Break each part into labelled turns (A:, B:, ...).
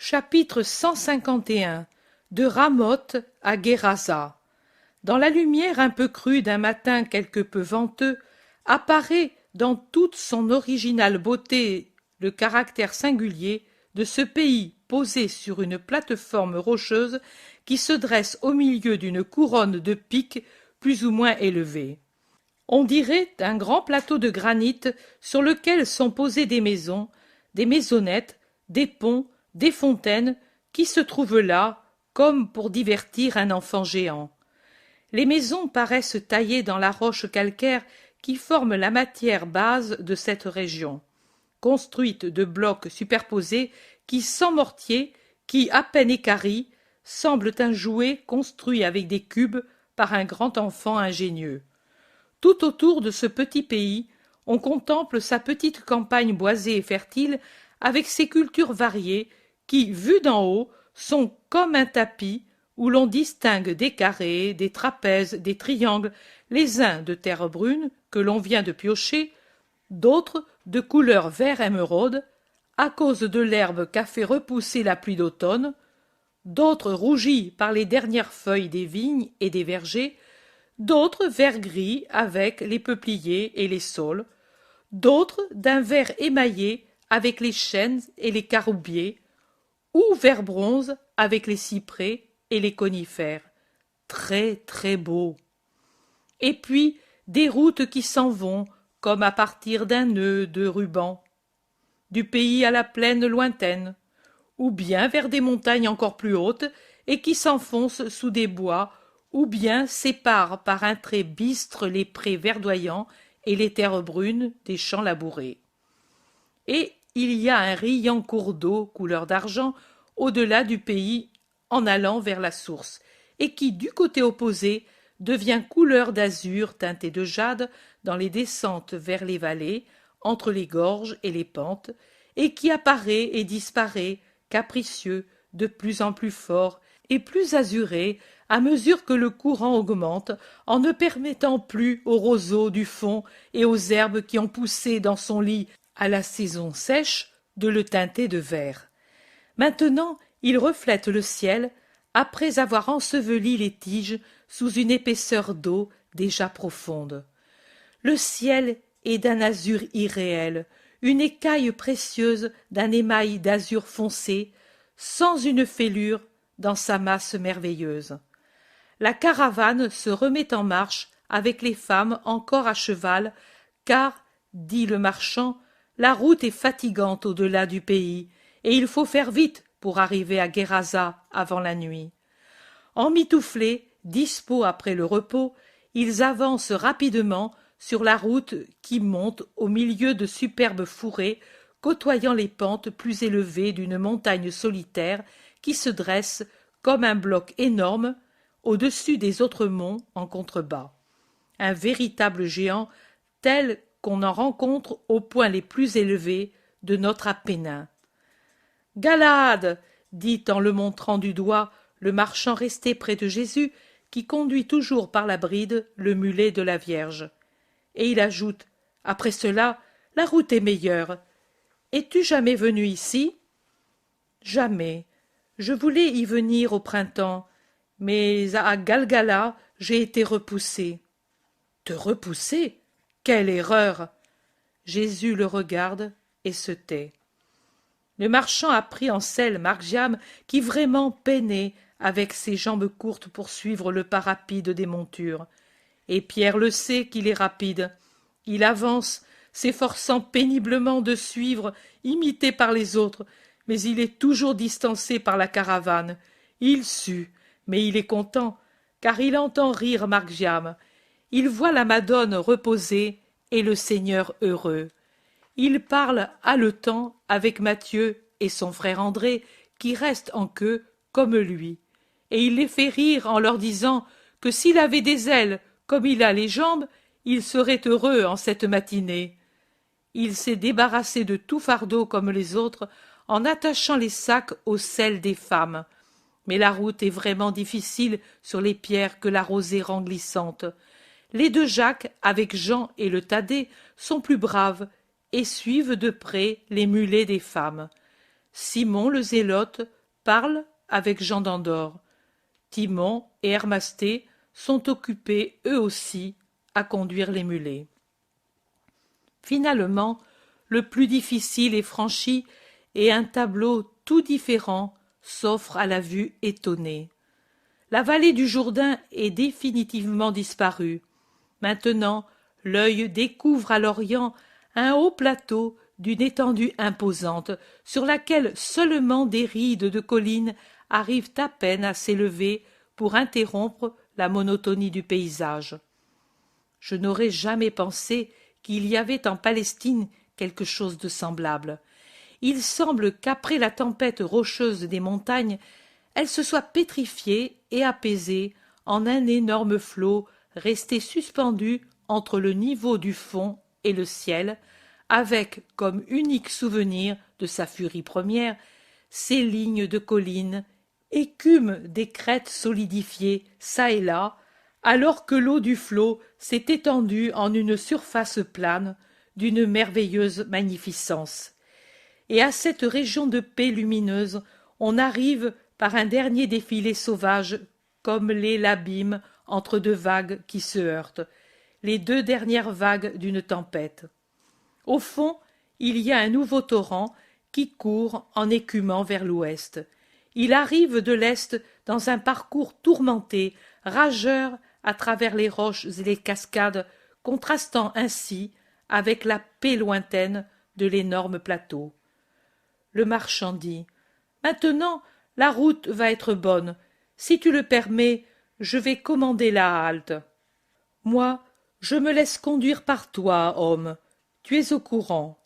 A: Chapitre 151. De Ramoth à Guérasa. Dans la lumière un peu crue d'un matin quelque peu venteux, apparaît dans toute son originale beauté le caractère singulier de ce pays posé sur une plate-forme rocheuse qui se dresse au milieu d'une couronne de pics plus ou moins élevés. On dirait un grand plateau de granit sur lequel sont posées des maisons, des maisonnettes, des ponts, des fontaines, qui se trouvent là, comme pour divertir un enfant géant. Les maisons paraissent taillées dans la roche calcaire qui forme la matière base de cette région, construite de blocs superposés qui, sans mortier, qui, à peine équarris, semblent un jouet construit avec des cubes par un grand enfant ingénieux. Tout autour de ce petit pays, on contemple sa petite campagne boisée et fertile, avec ses cultures variées, qui, vues d'en haut, sont comme un tapis où l'on distingue des carrés, des trapèzes, des triangles, les uns de terre brune que l'on vient de piocher, d'autres de couleur vert émeraude, à cause de l'herbe qu'a fait repousser la pluie d'automne, d'autres rougies par les dernières feuilles des vignes et des vergers, d'autres vert gris avec les peupliers et les saules, d'autres d'un vert émaillé avec les chênes et les caroubiers, ou vert bronze avec les cyprès et les conifères. Très très beau. Et puis des routes qui s'en vont comme à partir d'un nœud de ruban, du pays à la plaine lointaine, ou bien vers des montagnes encore plus hautes et qui s'enfoncent sous des bois, ou bien séparent par un trait bistre les prés verdoyants et les terres brunes des champs labourés. Et il y a un riant cours d'eau couleur d'argent au-delà du pays en allant vers la source, et qui, du côté opposé, devient couleur d'azur teintée de jade dans les descentes vers les vallées, entre les gorges et les pentes, et qui apparaît et disparaît, capricieux, de plus en plus fort et plus azuré à mesure que le courant augmente, en ne permettant plus aux roseaux du fond et aux herbes qui ont poussé dans son lit à la saison sèche de le teinter de vert. Maintenant, il reflète le ciel, après avoir enseveli les tiges sous une épaisseur d'eau déjà profonde. Le ciel est d'un azur irréel, une écaille précieuse d'un émail d'azur foncé, sans une fêlure dans sa masse merveilleuse. La caravane se remet en marche avec les femmes encore à cheval, car, dit le marchand, la route est fatigante au-delà du pays, et il faut faire vite pour arriver à Guérasa avant la nuit. Emmitouflés, dispos après le repos, ils avancent rapidement sur la route qui monte au milieu de superbes fourrés, côtoyant les pentes plus élevées d'une montagne solitaire qui se dresse comme un bloc énorme au-dessus des autres monts en contrebas. Un véritable géant tel qu'on en rencontre aux points les plus élevés de notre Appennin. « Galade !» dit en le montrant du doigt le marchand resté près de Jésus, qui conduit toujours par la bride le mulet de la Vierge. Et il ajoute, après cela, la route est meilleure. Es-tu jamais venu ici? Jamais. Je voulais y venir au printemps, mais à Galgala, j'ai été repoussé. Te repousser? Quelle erreur! Jésus le regarde et se tait. Le marchand a pris en selle Margiam, qui vraiment peinait avec ses jambes courtes pour suivre le pas rapide des montures. Et Pierre le sait qu'il est rapide. Il avance, s'efforçant péniblement de suivre, imité par les autres, mais il est toujours distancé par la caravane. Il sue, mais il est content, car il entend rire Margiam. Il voit la Madone reposée et le Seigneur heureux. Il parle haletant avec Matthieu et son frère André, qui restent en queue comme lui, et il les fait rire en leur disant que s'il avait des ailes comme il a les jambes, il serait heureux en cette matinée. Il s'est débarrassé de tout fardeau comme les autres, en attachant les sacs aux selles des femmes. Mais la route est vraiment difficile sur les pierres que la rosée rend glissantes. Les deux Jacques, avec Jean et le Thaddée, sont plus braves et suivent de près les mulets des femmes. Simon le Zélote parle avec Jean d'Andorre. Timon et Hermasté sont occupés eux aussi à conduire les mulets. Finalement, le plus difficile est franchi et un tableau tout différent s'offre à la vue étonnée. La vallée du Jourdain est définitivement disparue. Maintenant, l'œil découvre à l'Orient un haut plateau d'une étendue imposante, sur laquelle seulement des rides de collines arrivent à peine à s'élever pour interrompre la monotonie du paysage. Je n'aurais jamais pensé qu'il y avait en Palestine quelque chose de semblable. Il semble qu'après la tempête rocheuse des montagnes, elle se soit pétrifiée et apaisée en un énorme flot resté suspendu entre le niveau du fond et le ciel, avec comme unique souvenir de sa furie première ces lignes de collines, écume des crêtes solidifiées çà et là, alors que l'eau du flot s'est étendue en une surface plane d'une merveilleuse magnificence. Et à cette région de paix lumineuse, on arrive par un dernier défilé sauvage, comme l'est l'abîme entre deux vagues qui se heurtent, les deux dernières vagues d'une tempête. Au fond, il y a un nouveau torrent qui court en écumant vers l'ouest. Il arrive de l'est dans un parcours tourmenté, rageur à travers les roches et les cascades, contrastant ainsi avec la paix lointaine de l'énorme plateau. Le marchand dit : « Maintenant, la route va être bonne. Si tu le permets, je vais commander la halte. » « Moi, je me laisse conduire par toi, homme. Tu es au courant. »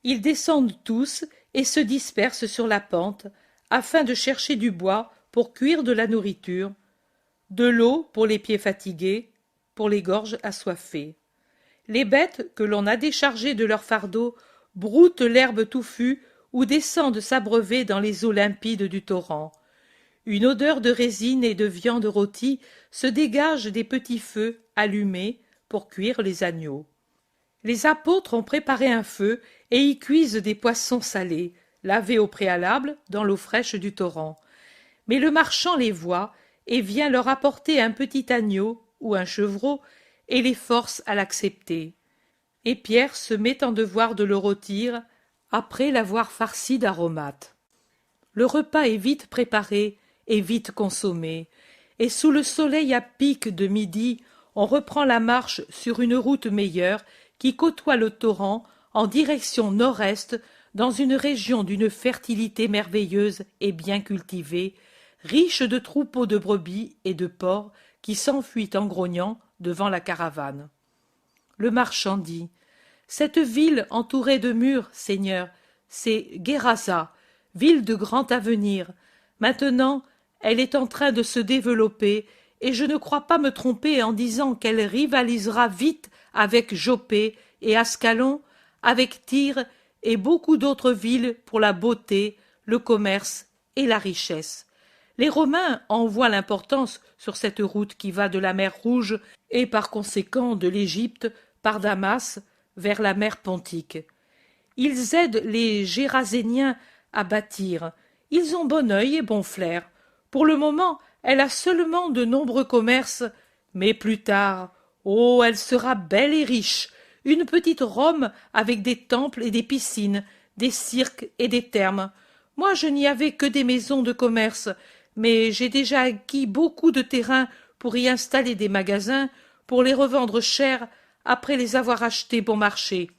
A: Ils descendent tous et se dispersent sur la pente, afin de chercher du bois pour cuire de la nourriture, de l'eau pour les pieds fatigués, pour les gorges assoiffées. Les bêtes que l'on a déchargées de leur fardeau broutent l'herbe touffue ou descendent s'abreuver dans les eaux limpides du torrent. Une odeur de résine et de viande rôtie se dégage des petits feux allumés pour cuire les agneaux. Les apôtres ont préparé un feu et y cuisent des poissons salés, lavés au préalable dans l'eau fraîche du torrent. Mais le marchand les voit et vient leur apporter un petit agneau ou un chevreau et les force à l'accepter. Et Pierre se met en devoir de le rôtir après l'avoir farci d'aromates. Le repas est vite préparé et vite consommé, et sous le soleil à pic de midi, on reprend la marche sur une route meilleure qui côtoie le torrent en direction nord-est dans une région d'une fertilité merveilleuse et bien cultivée, riche de troupeaux de brebis et de porcs qui s'enfuient en grognant devant la caravane. Le marchand dit : « Cette ville entourée de murs, Seigneur, c'est Gerasa, ville de grand avenir. Maintenant, elle est en train de se développer, et je ne crois pas me tromper en disant qu'elle rivalisera vite avec Joppé et Ascalon, avec Tyr et beaucoup d'autres villes pour la beauté, le commerce et la richesse. Les Romains en voient l'importance sur cette route qui va de la mer Rouge et par conséquent de l'Égypte par Damas vers la mer Pontique. Ils aident les Géraséniens à bâtir. Ils ont bon œil et bon flair. Pour le moment, elle a seulement de nombreux commerces, mais plus tard, oh, elle sera belle et riche, une petite Rome avec des temples et des piscines, des cirques et des thermes. Moi, je n'y avais que des maisons de commerce, mais j'ai déjà acquis beaucoup de terrain pour y installer des magasins, pour les revendre cher après les avoir achetés bon marché.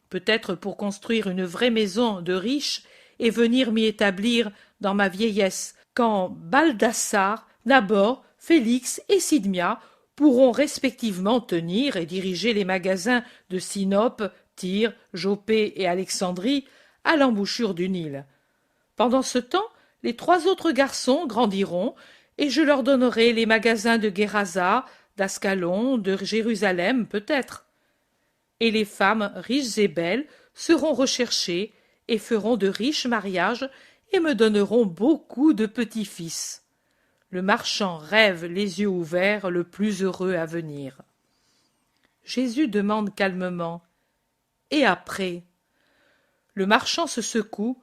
A: Peut-être pour construire une vraie maison de riche et venir m'y établir dans ma vieillesse, quand Baldassar, Nabor, Félix et Sidmia pourront respectivement tenir et diriger les magasins de Sinope, Tyr, Joppé et Alexandrie à l'embouchure du Nil. Pendant ce temps, les 3 autres garçons grandiront et je leur donnerai les magasins de Gerasa, d'Ascalon, de Jérusalem peut-être. Et les femmes riches et belles seront recherchées et feront de riches mariages et me donneront beaucoup de petits-fils. Le marchand rêve les yeux ouverts le plus heureux à venir. Jésus demande calmement : « Et après ?» Le marchand se secoue,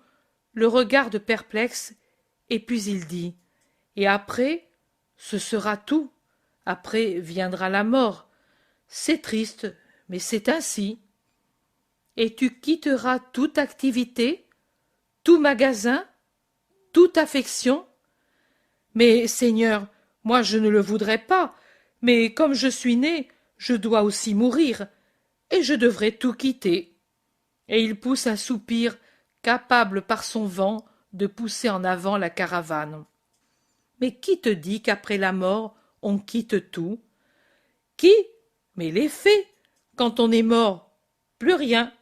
A: le regarde perplexe Et puis il dit, et après, ce sera tout. Après viendra la mort. C'est triste, mais c'est ainsi. Et tu quitteras toute activité, tout magasin, toute affection. Mais, Seigneur, moi je ne le voudrais pas, mais comme je suis né, je dois aussi mourir, et je devrais tout quitter. Et il pousse un soupir, capable par son vent de pousser en avant la caravane. Mais qui te dit qu'après la mort, on quitte tout? Qui? Mais les faits. Quand on est mort, plus rien.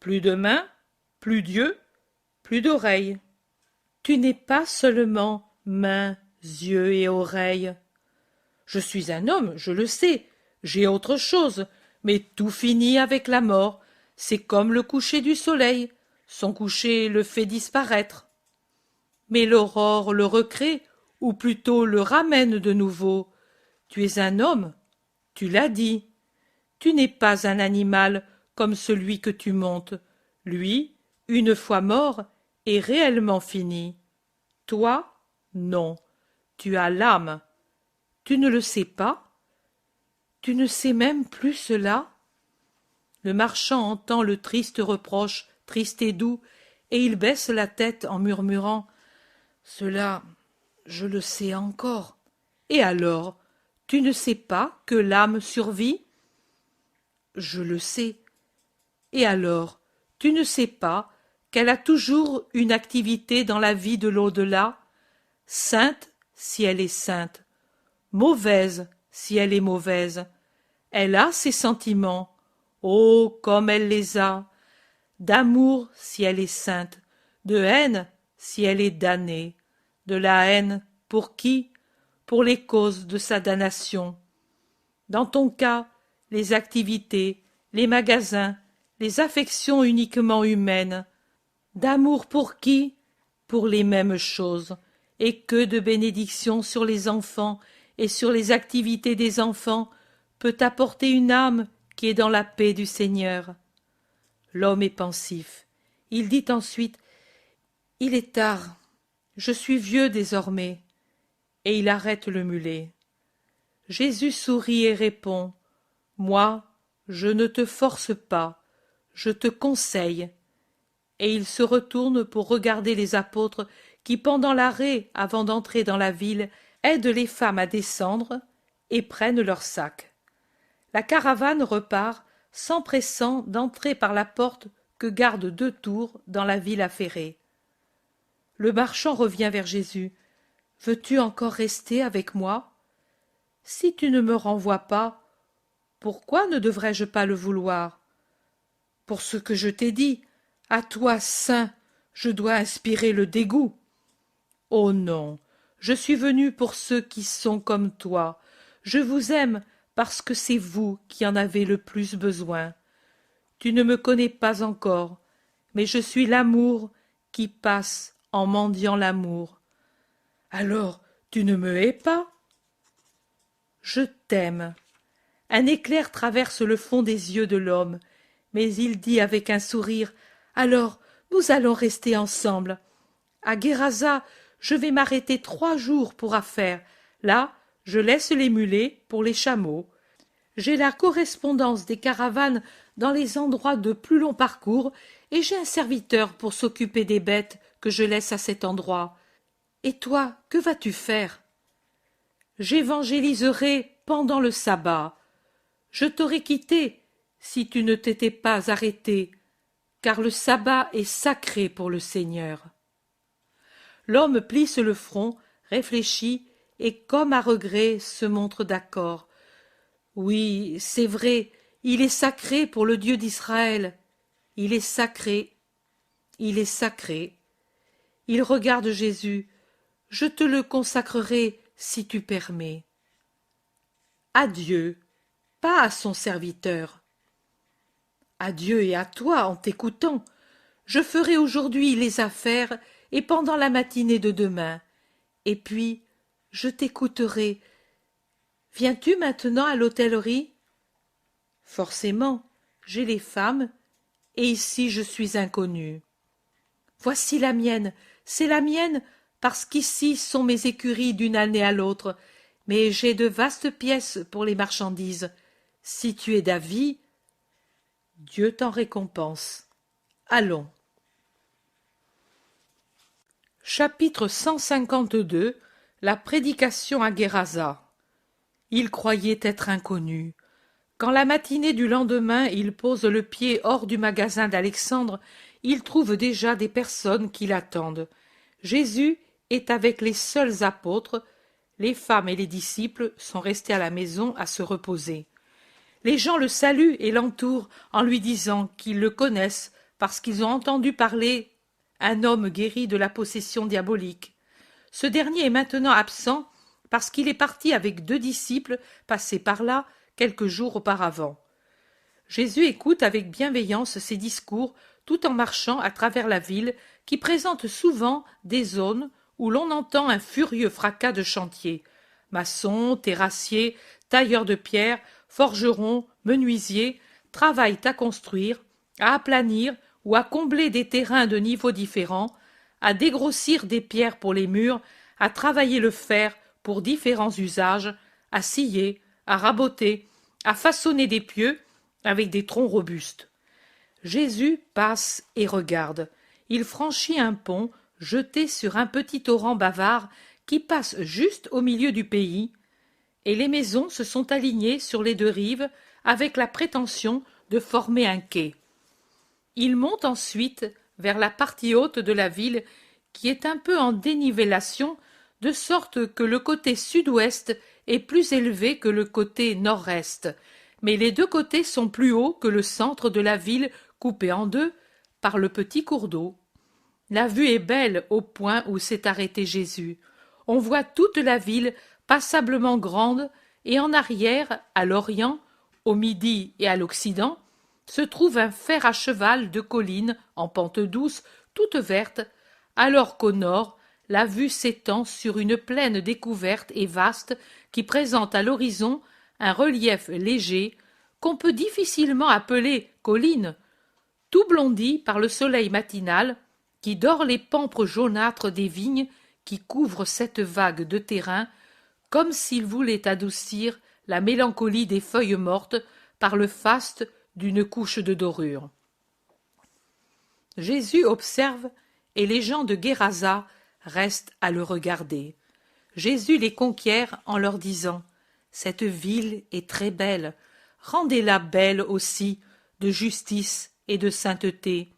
A: Plus de mains, plus d'yeux, plus d'oreilles. Tu n'es pas seulement mains, yeux et oreilles. Je suis un homme, je le sais, j'ai autre chose, mais tout finit avec la mort. C'est comme le coucher du soleil. Son coucher le fait disparaître. Mais l'aurore le recrée, ou plutôt le ramène de nouveau. Tu es un homme, tu l'as dit. Tu n'es pas un animal comme celui que tu montes. Lui, une fois mort, est réellement fini. Toi, non. Tu as l'âme. Tu ne le sais pas? Tu ne sais même plus cela? Le marchand entend le triste reproche, triste et doux, et il baisse la tête en murmurant « Cela, je le sais encore. Et alors, tu ne sais pas que l'âme survit? » Je le sais. Et alors, tu ne sais pas qu'elle a toujours une activité dans la vie de l'au-delà, sainte si elle est sainte, mauvaise si elle est mauvaise. Elle a ses sentiments, oh comme elle les a, d'amour si elle est sainte, de haine si elle est damnée, de la haine pour qui? Pour les causes de sa damnation. Dans ton cas, les activités, les magasins, les affections uniquement humaines. D'amour pour qui? Pour les mêmes choses. Et que de bénédictions sur les enfants et sur les activités des enfants peut apporter une âme qui est dans la paix du Seigneur. L'homme est pensif. Il dit ensuite « Il est tard, je suis vieux désormais. » Et il arrête le mulet. Jésus sourit et répond « Moi, je ne te force pas, je te conseille. » Et il se retourne pour regarder les apôtres qui, pendant l'arrêt avant d'entrer dans la ville, aident les femmes à descendre et prennent leurs sacs. La caravane repart, s'empressant d'entrer par la porte que gardent 2 tours dans la ville affairée. Le marchand revient vers Jésus. « Veux-tu encore rester avec moi? Si tu ne me renvoies pas, pourquoi ne devrais-je pas le vouloir? Pour ce que je t'ai dit, à toi, saint, je dois inspirer le dégoût. Oh non, je suis venu pour ceux qui sont comme toi. Je vous aime parce que c'est vous qui en avez le plus besoin. Tu ne me connais pas encore, mais je suis l'amour qui passe en mendiant l'amour. Alors, tu ne me hais pas? Je t'aime. Un éclair traverse le fond des yeux de l'homme, mais il dit avec un sourire « Alors, nous allons rester ensemble. À Guérasa, je vais m'arrêter 3 jours pour affaires. Là, je laisse les mulets pour les chameaux. J'ai la correspondance des caravanes dans les endroits de plus long parcours, et j'ai un serviteur pour s'occuper des bêtes que je laisse à cet endroit. Et toi, que vas-tu faire? J'évangéliserai pendant le sabbat. Je t'aurais quitté si tu ne t'étais pas arrêté, car le sabbat est sacré pour le Seigneur. » L'homme plisse le front, réfléchit, et comme à regret se montre d'accord. Oui, c'est vrai, il est sacré pour le Dieu d'Israël. Il est sacré. Il est sacré. Il regarde Jésus. Je te le consacrerai si tu permets. À Dieu, pas à son serviteur. À Dieu et à toi en t'écoutant. Je ferai aujourd'hui les affaires et pendant la matinée de demain. Et puis, je t'écouterai. Viens-tu maintenant à l'hôtellerie? Forcément, j'ai les femmes, et ici je suis inconnue. Voici la mienne, c'est la mienne parce qu'ici sont mes écuries d'une année à l'autre, mais j'ai de vastes pièces pour les marchandises. Si tu es d'avis, Dieu t'en récompense. Allons. Chapitre 152. La prédication à Guérasa. Il croyait être inconnu. Quand la matinée du lendemain il pose le pied hors du magasin d'Alexandre, il trouve déjà des personnes qui l'attendent. Jésus est avec les seuls apôtres, les femmes et les disciples sont restés à la maison à se reposer. Les gens le saluent et l'entourent en lui disant qu'ils le connaissent parce qu'ils ont entendu parler un homme guéri de la possession diabolique. Ce dernier est maintenant absent parce qu'il est parti avec 2 disciples passés par là quelques jours auparavant. Jésus écoute avec bienveillance ces discours tout en marchant à travers la ville qui présente souvent des zones où l'on entend un furieux fracas de chantier. Maçons, terrassiers, tailleurs de pierre, forgerons, menuisiers travaillent à construire, à aplanir ou à combler des terrains de niveaux différents, à dégrossir des pierres pour les murs, à travailler le fer pour différents usages, à scier, à raboter, à façonner des pieux avec des troncs robustes. Jésus passe et regarde. Il franchit un pont jeté sur un petit torrent bavard qui passe juste au milieu du pays, et les maisons se sont alignées sur les 2 rives avec la prétention de former un quai. Il monte ensuite vers la partie haute de la ville qui est un peu en dénivellation, de sorte que le côté sud-ouest est plus élevé que le côté nord-est, mais les 2 côtés sont plus hauts que le centre de la ville coupé en 2 par le petit cours d'eau. La vue est belle au point où s'est arrêté Jésus. On voit toute la ville passablement grande et en arrière, à l'orient, au midi et à l'occident, se trouve un fer à cheval de collines en pente douce, toute verte, alors qu'au nord, la vue s'étend sur une plaine découverte et vaste qui présente à l'horizon un relief léger qu'on peut difficilement appeler colline, tout blondi par le soleil matinal qui dore les pampres jaunâtres des vignes qui couvrent cette vague de terrain comme s'il voulait adoucir la mélancolie des feuilles mortes par le faste d'une couche de dorure. Jésus observe et les gens de Guérasa restent à le regarder. Jésus les conquiert en leur disant « Cette ville est très belle, rendez-la belle aussi de justice et de sainteté.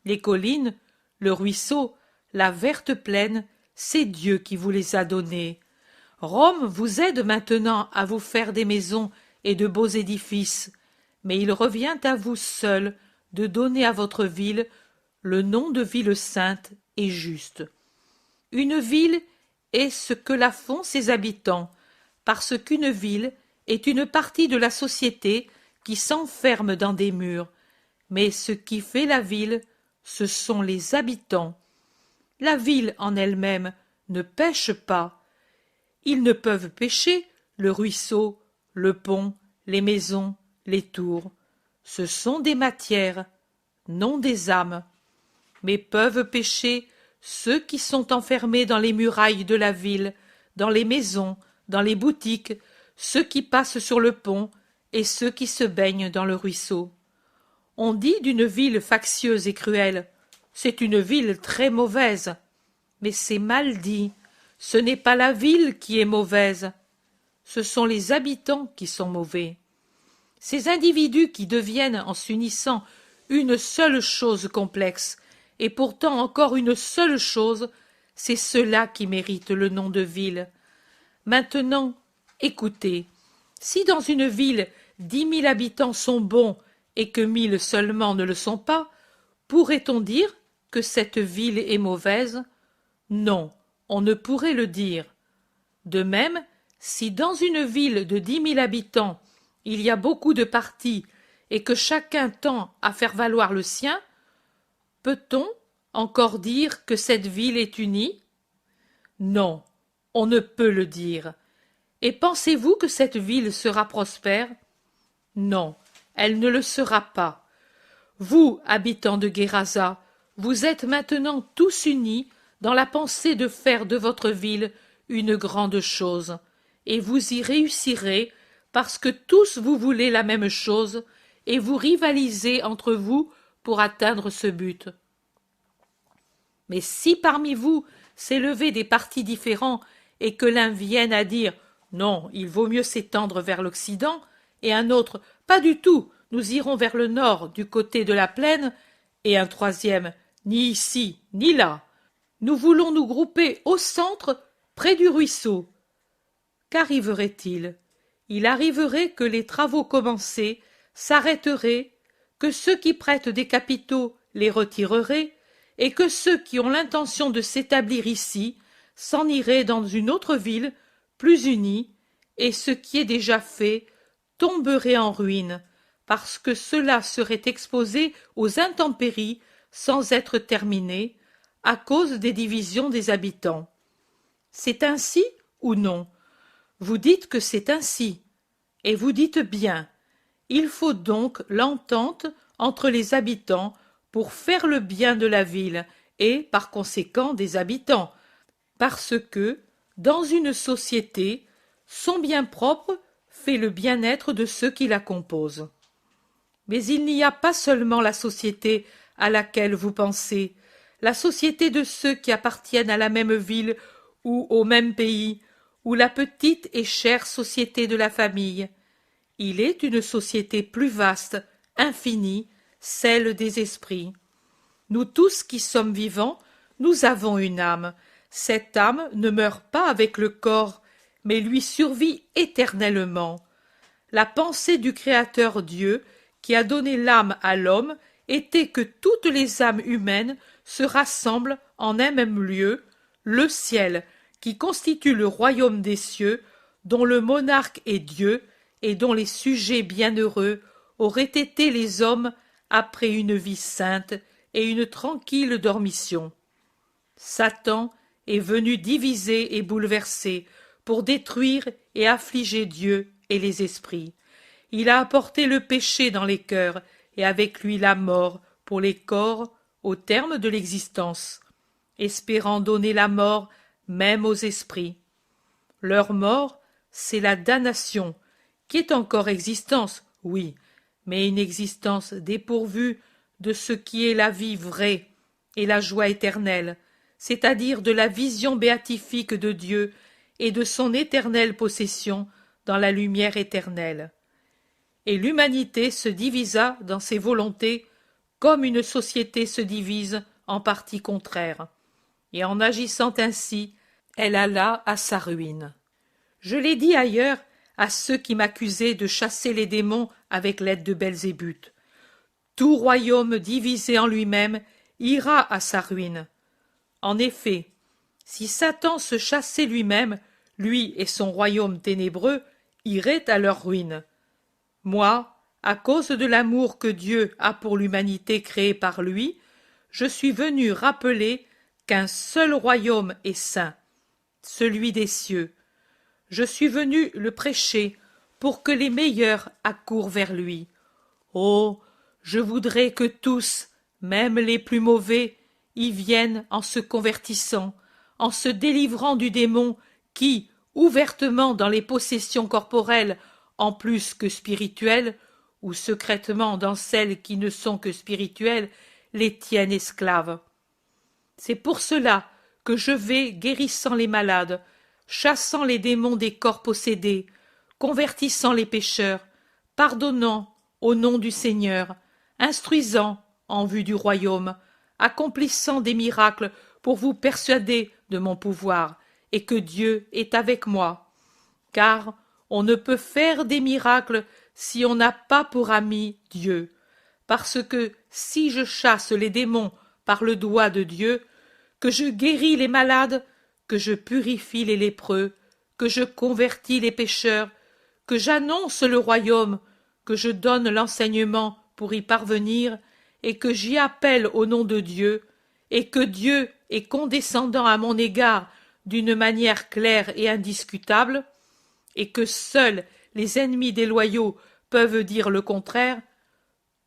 A: Les collines, le ruisseau, la verte plaine, c'est Dieu qui vous les a données. Rome vous aide maintenant à vous faire des maisons et de beaux édifices, mais il revient à vous seul de donner à votre ville le nom de ville sainte et juste. Une ville est ce que la font ses habitants, parce qu'une ville est une partie de la société qui s'enferme dans des murs, mais ce qui fait la ville, ce sont les habitants. La ville en elle-même ne pêche pas. Ils ne peuvent pêcher le ruisseau, le pont, les maisons, les tours. Ce sont des matières, non des âmes. Mais peuvent pêcher ceux qui sont enfermés dans les murailles de la ville, dans les maisons, dans les boutiques, ceux qui passent sur le pont et ceux qui se baignent dans le ruisseau. On dit d'une ville factieuse et cruelle, c'est une ville très mauvaise. Mais c'est mal dit, ce n'est pas la ville qui est mauvaise, ce sont les habitants qui sont mauvais. Ces individus qui deviennent, en s'unissant, une seule chose complexe, et pourtant encore une seule chose, c'est ceux-là qui méritent le nom de ville. Maintenant, écoutez, si dans une ville 10 000 habitants sont bons et que 1000 seulement ne le sont pas, pourrait-on dire que cette ville est mauvaise? Non, on ne pourrait le dire. De même, si dans une ville de 10 000 habitants, il y a beaucoup de partis et que chacun tend à faire valoir le sien, peut-on encore dire que cette ville est unie? Non, on ne peut le dire. Et pensez-vous que cette ville sera prospère? Non, elle ne le sera pas. Vous, habitants de Guérasa, vous êtes maintenant tous unis dans la pensée de faire de votre ville une grande chose, et vous y réussirez parce que tous vous voulez la même chose et vous rivalisez entre vous pour atteindre ce but. Mais si parmi vous s'élevaient des partis différents et que l'un vienne à dire non, il vaut mieux s'étendre vers l'Occident, et un autre pas du tout, nous irons vers le nord du côté de la plaine, et un troisième ni ici ni là, nous voulons nous grouper au centre près du ruisseau. Qu'arriverait-il? Il arriverait que les travaux commencés s'arrêteraient, que ceux qui prêtent des capitaux les retireraient, et que ceux qui ont l'intention de s'établir ici s'en iraient dans une autre ville plus unie, et ce qui est déjà fait tomberait en ruine, parce que cela serait exposé aux intempéries sans être terminé, à cause des divisions des habitants. C'est ainsi ou non? Vous dites que c'est ainsi, et vous dites bien. Il faut donc l'entente entre les habitants pour faire le bien de la ville et, par conséquent, des habitants, parce que, dans une société, son bien propre fait le bien-être de ceux qui la composent. Mais il n'y a pas seulement la société à laquelle vous pensez, la société de ceux qui appartiennent à la même ville ou au même pays, ou la petite et chère société de la famille. Il est une société plus vaste, infinie, celle des esprits. Nous tous qui sommes vivants, nous avons une âme. Cette âme ne meurt pas avec le corps, mais lui survit éternellement. La pensée du Créateur Dieu, qui a donné l'âme à l'homme, était que toutes les âmes humaines se rassemblent en un même lieu, le ciel, qui constitue le royaume des cieux, dont le monarque est Dieu, et dont les sujets bienheureux auraient été les hommes après une vie sainte et une tranquille dormition. Satan est venu diviser et bouleverser, pour détruire et affliger Dieu et les esprits. Il a apporté le péché dans les cœurs, et avec lui la mort pour les corps au terme de l'existence, espérant donner la mort même aux esprits. Leur mort, c'est la damnation, qui est encore existence, oui, mais une existence dépourvue de ce qui est la vie vraie et la joie éternelle, c'est-à-dire de la vision béatifique de Dieu et de son éternelle possession dans la lumière éternelle. Et l'humanité se divisa dans ses volontés comme une société se divise en parties contraires. Et en agissant ainsi, elle alla à sa ruine. Je l'ai dit ailleurs à ceux qui m'accusaient de chasser les démons avec l'aide de Belzébuth. Tout royaume divisé en lui-même ira à sa ruine. En effet, si Satan se chassait lui-même, lui et son royaume ténébreux iraient à leur ruine. Moi, à cause de l'amour que Dieu a pour l'humanité créée par lui, je suis venu rappeler qu'un seul royaume est saint, celui des cieux. Je suis venu le prêcher pour que les meilleurs accourent vers lui. Oh, je voudrais que tous, même les plus mauvais, y viennent en se convertissant, en se délivrant du démon qui, ouvertement dans les possessions corporelles en plus que spirituelles, ou secrètement dans celles qui ne sont que spirituelles, les tiennent esclaves. C'est pour cela que je vais guérissant les malades, chassant les démons des corps possédés, convertissant les pécheurs, pardonnant au nom du Seigneur, instruisant en vue du royaume, accomplissant des miracles pour vous persuader de mon pouvoir et que Dieu est avec moi. Car on ne peut faire des miracles si on n'a pas pour ami Dieu, parce que si je chasse les démons par le doigt de Dieu, que je guéris les malades, que je purifie les lépreux, que je convertis les pécheurs, que j'annonce le royaume, que je donne l'enseignement pour y parvenir, et que j'y appelle au nom de Dieu, et que Dieu est condescendant à mon égard d'une manière claire et indiscutable, et que seuls les ennemis des loyaux peuvent dire le contraire,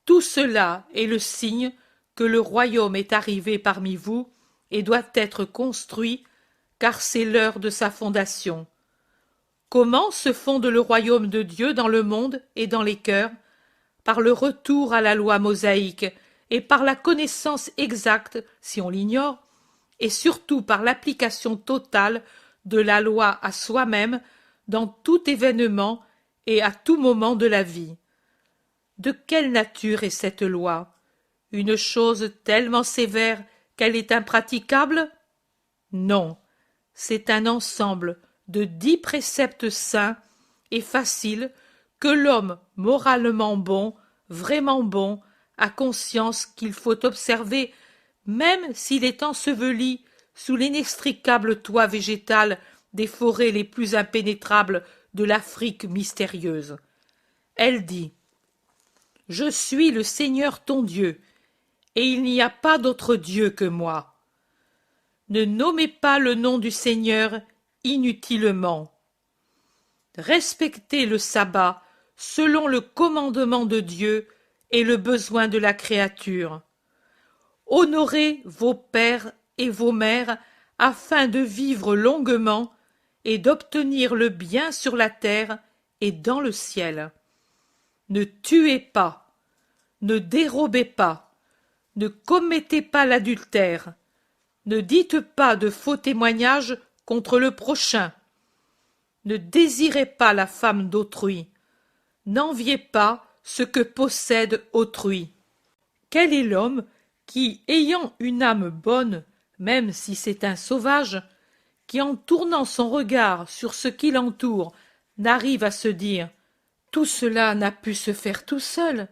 A: tout cela est le signe que le royaume est arrivé parmi vous et doit être construit, car c'est l'heure de sa fondation. Comment se fonde le royaume de Dieu dans le monde et dans les cœurs? Par le retour à la loi mosaïque et par la connaissance exacte, si on l'ignore, et surtout par l'application totale de la loi à soi-même dans tout événement et à tout moment de la vie. De quelle nature est cette loi? Une chose tellement sévère qu'elle est impraticable? Non, c'est un ensemble de 10 préceptes saints et faciles que l'homme moralement bon, vraiment bon, a conscience qu'il faut observer, même s'il est enseveli sous l'inextricable toit végétal des forêts les plus impénétrables de l'Afrique mystérieuse. Elle dit: Je suis le Seigneur ton Dieu, et il n'y a pas d'autre Dieu que moi. Ne nommez pas le nom du Seigneur inutilement. Respectez le sabbat selon le commandement de Dieu et le besoin de la créature. Honorez vos pères et vos mères afin de vivre longuement et d'obtenir le bien sur la terre et dans le ciel. Ne tuez pas, ne dérobez pas, ne commettez pas l'adultère, ne dites pas de faux témoignages contre le prochain, ne désirez pas la femme d'autrui, n'enviez pas ce que possède autrui. Quel est l'homme qui, ayant une âme bonne, même si c'est un sauvage, qui en tournant son regard sur ce qui l'entoure, n'arrive à se dire: tout cela n'a pu se faire tout seul.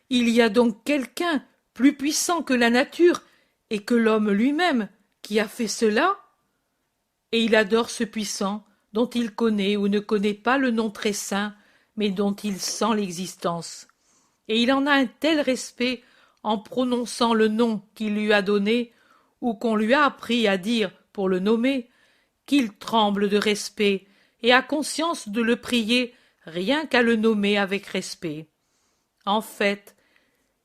A: Il y a donc quelqu'un plus puissant que la nature et que l'homme lui-même qui a fait cela? Et il adore ce puissant dont il connaît ou ne connaît pas le nom très saint, mais dont il sent l'existence. Et il en a un tel respect en prononçant le nom qu'il lui a donné ou qu'on lui a appris à dire pour le nommer, qu'il tremble de respect et a conscience de le prier rien qu'à le nommer avec respect. En fait,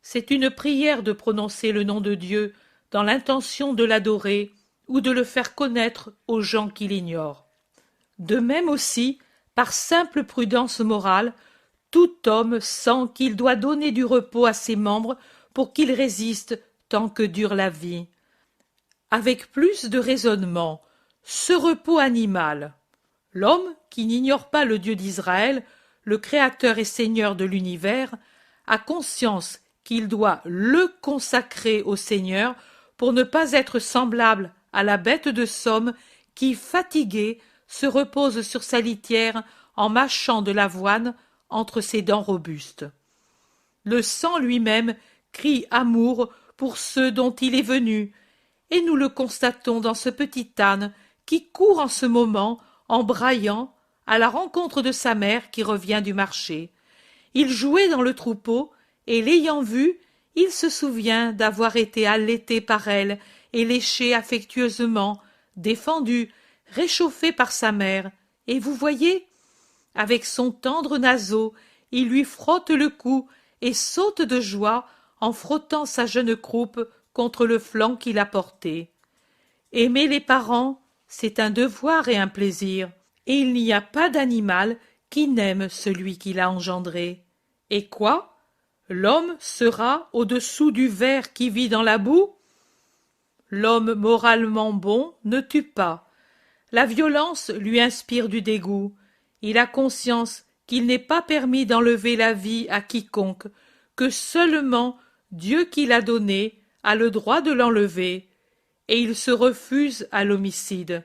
A: c'est une prière de prononcer le nom de Dieu dans l'intention de l'adorer ou de le faire connaître aux gens qui l'ignorent. De même aussi, par simple prudence morale, tout homme sent qu'il doit donner du repos à ses membres pour qu'ils résistent tant que dure la vie. Avec plus de raisonnement, ce repos animal, l'homme, qui n'ignore pas le Dieu d'Israël, le Créateur et Seigneur de l'univers, a conscience qu'il doit le consacrer au Seigneur pour ne pas être semblable à la bête de somme qui, fatiguée, se repose sur sa litière en mâchant de l'avoine entre ses dents robustes. Le sang lui-même crie amour pour ceux dont il est venu, et nous le constatons dans ce petit âne qui court en ce moment, en braillant, à la rencontre de sa mère qui revient du marché. Il jouait dans le troupeau, et l'ayant vue, il se souvient d'avoir été allaité par elle et léché affectueusement, défendu, réchauffé par sa mère, et vous voyez, avec son tendre naseau, il lui frotte le cou et saute de joie en frottant sa jeune croupe contre le flanc qu'il a porté. Aimer les parents, c'est un devoir et un plaisir, et il n'y a pas d'animal qui n'aime celui qui l'a engendré. Et quoi? L'homme sera au-dessous du ver qui vit dans la boue? L'homme moralement bon ne tue pas. La violence lui inspire du dégoût. Il a conscience qu'il n'est pas permis d'enlever la vie à quiconque, que seulement Dieu qui l'a donnée a le droit de l'enlever, et il se refuse à l'homicide.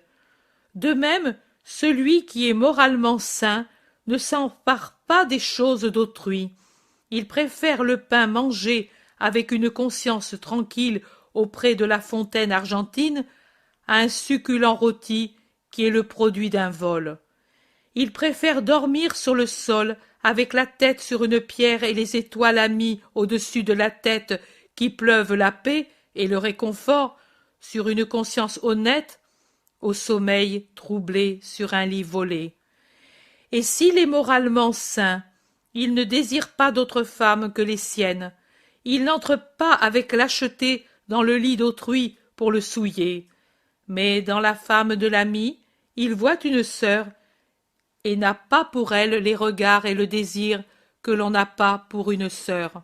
A: De même, celui qui est moralement sain ne s'empare pas des choses d'autrui. Il préfère le pain mangé avec une conscience tranquille auprès de la fontaine argentine à un succulent rôti qui est le produit d'un vol. Il préfère dormir sur le sol avec la tête sur une pierre et les étoiles amies au-dessus de la tête qui pleuvent la paix et le réconfort sur une conscience honnête, au sommeil troublé sur un lit volé. Et s'il est moralement sain, il ne désire pas d'autres femmes que les siennes. Il n'entre pas avec lâcheté dans le lit d'autrui pour le souiller. Mais dans la femme de l'ami, il voit une sœur, et n'a pas pour elle les regards et le désir que l'on n'a pas pour une sœur.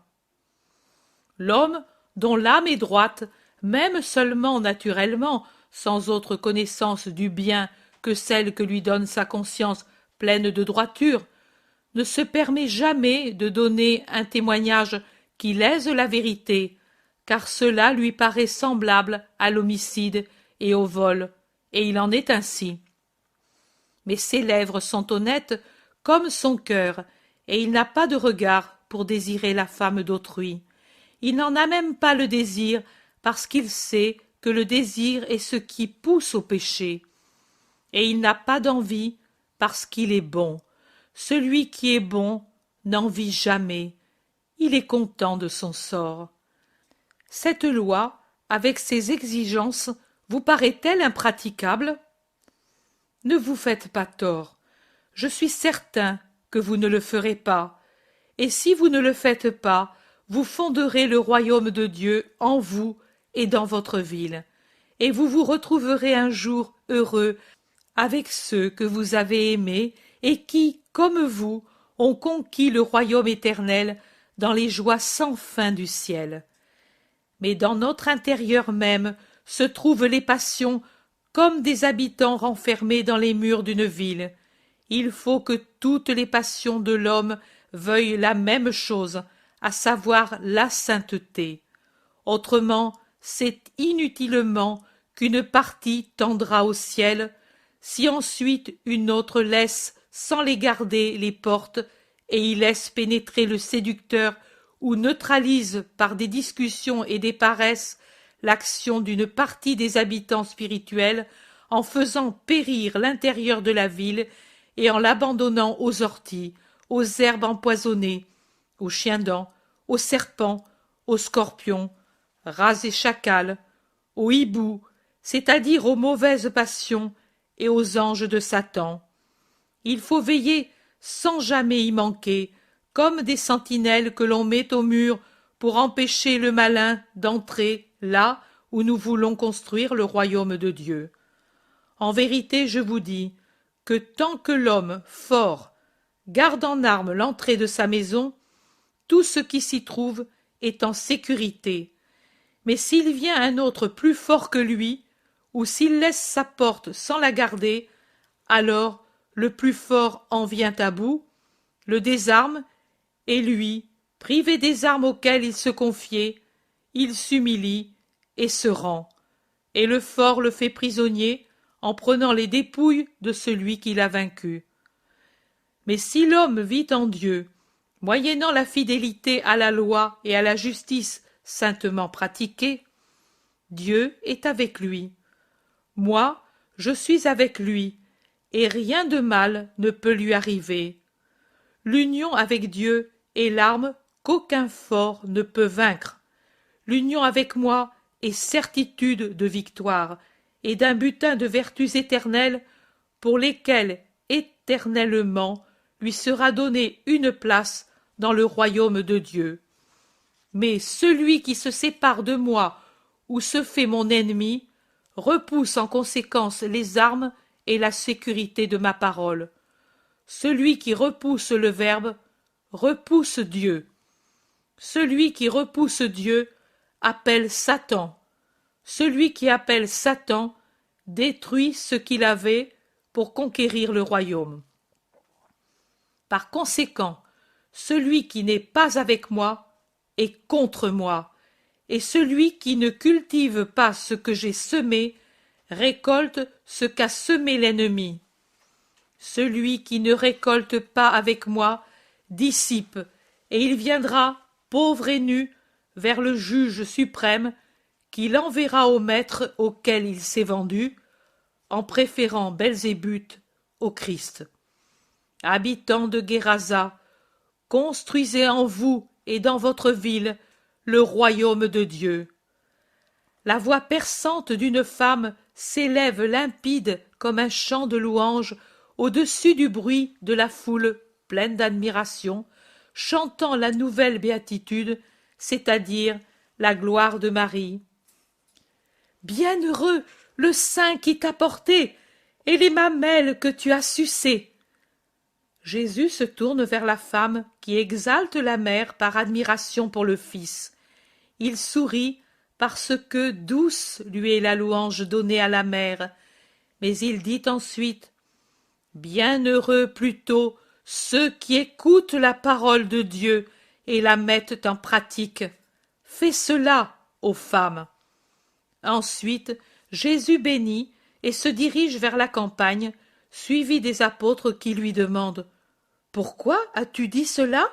A: L'homme, dont l'âme est droite, même seulement naturellement, sans autre connaissance du bien que celle que lui donne sa conscience pleine de droiture, ne se permet jamais de donner un témoignage qui lèse la vérité, car cela lui paraît semblable à l'homicide et au vol, et il en est ainsi. Mais ses lèvres sont honnêtes comme son cœur, et il n'a pas de regard pour désirer la femme d'autrui. Il n'en a même pas le désir, parce qu'il sait que le désir est ce qui pousse au péché. Et il n'a pas d'envie, parce qu'il est bon. Celui qui est bon n'envie jamais. Il est content de son sort. Cette loi, avec ses exigences, vous paraît-elle impraticable? Ne vous faites pas tort. Je suis certain que vous ne le ferez pas. Et si vous ne le faites pas, vous fonderez le royaume de Dieu en vous et dans votre ville, et vous vous retrouverez un jour heureux avec ceux que vous avez aimés et qui, comme vous, ont conquis le royaume éternel dans les joies sans fin du ciel. Mais dans notre intérieur même se trouvent les passions comme des habitants renfermés dans les murs d'une ville. Il faut que toutes les passions de l'homme veuillent la même chose, à savoir la sainteté. Autrement, c'est inutilement qu'une partie tendra au ciel, si ensuite une autre laisse sans les garder les portes et y laisse pénétrer le séducteur ou neutralise par des discussions et des paresses l'action d'une partie des habitants spirituels en faisant périr l'intérieur de la ville et en l'abandonnant aux orties, aux herbes empoisonnées, aux chiens-dents, aux serpents, aux scorpions, rats et chacals, aux hiboux, c'est-à-dire aux mauvaises passions et aux anges de Satan. Il faut veiller sans jamais y manquer, comme des sentinelles que l'on met au mur pour empêcher le malin d'entrer là où nous voulons construire le royaume de Dieu. En vérité, je vous dis que tant que l'homme fort garde en armes l'entrée de sa maison, tout ce qui s'y trouve est en sécurité. Mais s'il vient un autre plus fort que lui, ou s'il laisse sa porte sans la garder, alors le plus fort en vient à bout, le désarme, et lui, privé des armes auxquelles il se confiait, il s'humilie et se rend, et le fort le fait prisonnier en prenant les dépouilles de celui qui l'a vaincu. Mais si l'homme vit en Dieu, moyennant la fidélité à la loi et à la justice saintement pratiquée, Dieu est avec lui. Moi, je suis avec lui, et rien de mal ne peut lui arriver. L'union avec Dieu est l'arme qu'aucun fort ne peut vaincre. L'union avec moi est certitude de victoire et d'un butin de vertus éternelles pour lesquelles éternellement lui sera donnée une place dans le royaume de Dieu. Mais celui qui se sépare de moi ou se fait mon ennemi repousse en conséquence les armes et la sécurité de ma parole. Celui qui repousse le Verbe repousse Dieu. Celui qui repousse Dieu appelle Satan. Celui qui appelle Satan détruit ce qu'il avait pour conquérir le royaume. Par conséquent, celui qui n'est pas avec moi est contre moi, et celui qui ne cultive pas ce que j'ai semé récolte ce qu'a semé l'ennemi. Celui qui ne récolte pas avec moi dissipe, et il viendra, pauvre et nu, vers le juge suprême, qui l'enverra au maître auquel il s'est vendu, en préférant Belzébuth au Christ. Habitants de Guérasa, construisez en vous et dans votre ville le royaume de Dieu. La voix perçante d'une femme s'élève limpide comme un chant de louange au-dessus du bruit de la foule pleine d'admiration, chantant la nouvelle béatitude, c'est-à-dire la gloire de Marie. Bienheureux le sein qui t'a porté, et les mamelles que tu as sucées. Jésus se tourne vers la femme qui exalte la mère par admiration pour le Fils. Il sourit parce que douce lui est la louange donnée à la mère, mais il dit ensuite « Bienheureux plutôt ceux qui écoutent la parole de Dieu et la mettent en pratique. Fais cela, ô femme. » Ensuite, Jésus bénit et se dirige vers la campagne, suivi des apôtres qui lui demandent « Pourquoi as-tu dit cela ?»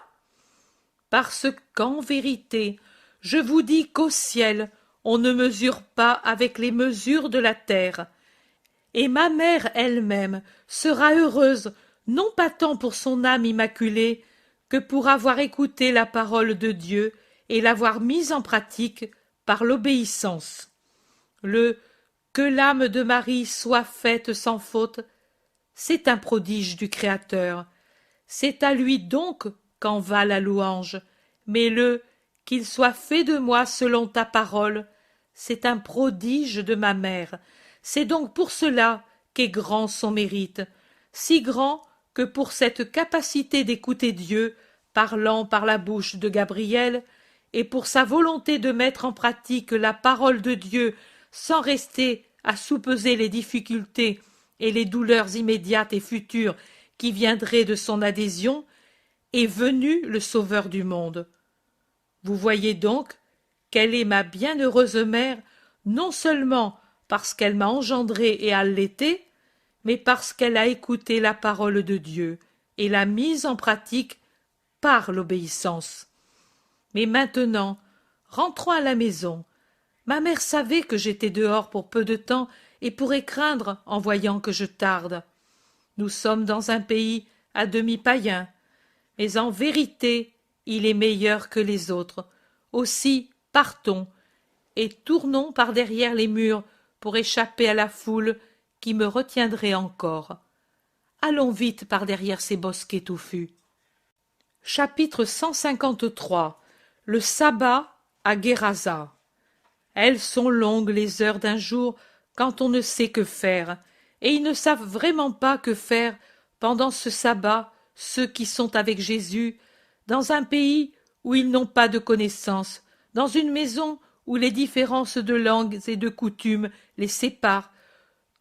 A: Parce qu'en vérité, je vous dis qu'au ciel, on ne mesure pas avec les mesures de la terre. Et ma mère elle-même sera heureuse, non pas tant pour son âme immaculée, que pour avoir écouté la parole de Dieu et l'avoir mise en pratique par l'obéissance. Le « que l'âme de Marie soit faite sans faute », c'est un prodige du Créateur. C'est à lui donc qu'en va la louange, mais le « qu'il soit fait de moi selon ta parole », c'est un prodige de ma mère. C'est donc pour cela qu'est grand son mérite, si grand que pour cette capacité d'écouter Dieu, parlant par la bouche de Gabriel, et pour sa volonté de mettre en pratique la parole de Dieu sans rester à soupeser les difficultés et les douleurs immédiates et futures qui viendraient de son adhésion, est venu le Sauveur du monde. Vous voyez donc qu'elle est ma bienheureuse mère, non seulement parce qu'elle m'a engendré et allaité, mais parce qu'elle a écouté la parole de Dieu et l'a mise en pratique par l'obéissance. Mais maintenant, rentrons à la maison. Ma mère savait que j'étais dehors pour peu de temps et pourrait craindre en voyant que je tarde. Nous sommes dans un pays à demi païen, mais en vérité il est meilleur que les autres. Aussi partons et tournons par derrière les murs pour échapper à la foule qui me retiendrait encore. Allons vite par derrière ces bosquets touffus. Chapitre 153. Le sabbat à Guérasa. Elles sont longues les heures d'un jour quand on ne sait que faire, et ils ne savent vraiment pas que faire pendant ce sabbat ceux qui sont avec Jésus, dans un pays où ils n'ont pas de connaissances, dans une maison où les différences de langues et de coutumes les séparent,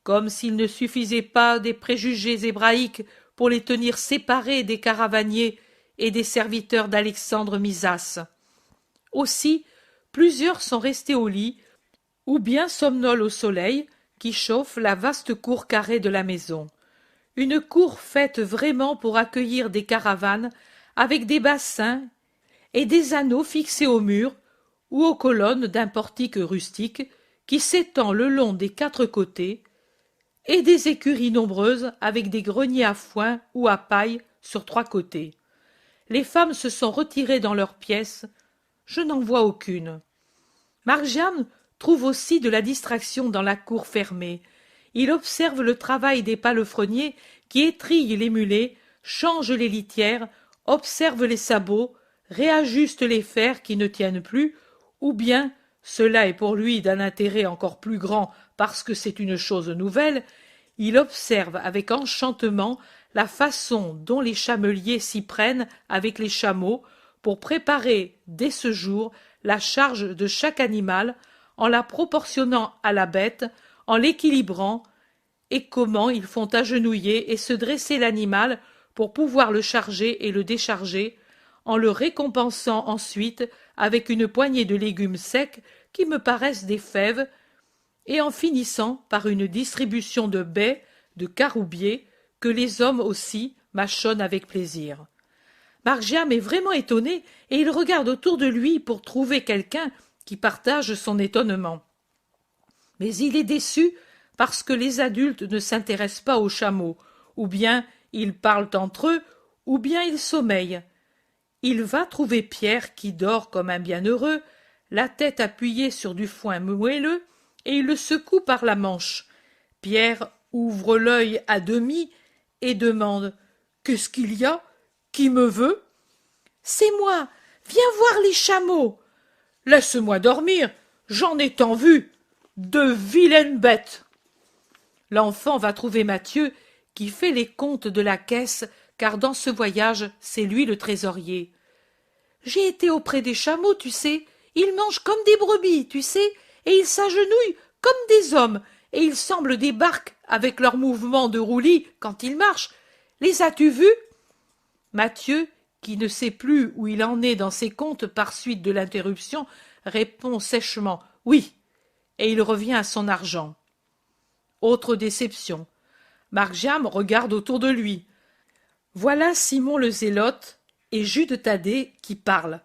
A: comme s'il ne suffisait pas des préjugés hébraïques pour les tenir séparés des caravaniers et des serviteurs d'Alexandre Misas. Aussi, plusieurs sont restés au lit, ou bien somnolent au soleil qui chauffe la vaste cour carrée de la maison. Une cour faite vraiment pour accueillir des caravanes, avec des bassins et des anneaux fixés au mur ou aux colonnes d'un portique rustique qui s'étend le long des quatre côtés, et des écuries nombreuses avec des greniers à foin ou à paille sur trois côtés. Les femmes se sont retirées dans leurs pièces, je n'en vois aucune. Margiane trouve aussi de la distraction dans la cour fermée. Il observe le travail des palefreniers qui étrillent les mulets, changent les litières, observe les sabots, réajuste les fers qui ne tiennent plus, ou bien, cela est pour lui d'un intérêt encore plus grand parce que c'est une chose nouvelle, il observe avec enchantement la façon dont les chameliers s'y prennent avec les chameaux pour préparer dès ce jour la charge de chaque animal en la proportionnant à la bête, en l'équilibrant, et comment ils font agenouiller et se dresser l'animal pour pouvoir le charger et le décharger, en le récompensant ensuite avec une poignée de légumes secs qui me paraissent des fèves, et en finissant par une distribution de baies, de caroubiers, que les hommes aussi mâchonnent avec plaisir. Margiam est vraiment étonné et il regarde autour de lui pour trouver quelqu'un qui partage son étonnement. Mais il est déçu parce que les adultes ne s'intéressent pas aux chameaux, ou bien ils parlent entre eux, ou bien ils sommeillent. Il va trouver Pierre qui dort comme un bienheureux, la tête appuyée sur du foin moelleux, et il le secoue par la manche. Pierre ouvre l'œil à demi et demande « Qu'est-ce qu'il y a? Qui me veut ?»« C'est moi. Viens voir les chameaux. »« Laisse-moi dormir. J'en ai tant vu. » De vilaines bêtes. L'enfant va trouver Matthieu, qui fait les comptes de la caisse, car dans ce voyage, c'est lui le trésorier. J'ai été auprès des chameaux, tu sais. Ils mangent comme des brebis, tu sais, et ils s'agenouillent comme des hommes, et ils semblent des barques avec leurs mouvements de roulis quand ils marchent. Les as-tu vus? Matthieu, qui ne sait plus où il en est dans ses comptes par suite de l'interruption, répond sèchement « Oui », et il revient à son argent. Autre déception. Marc-Jam regarde autour de lui. Voilà Simon le Zélote et Jude Thaddée qui parlent.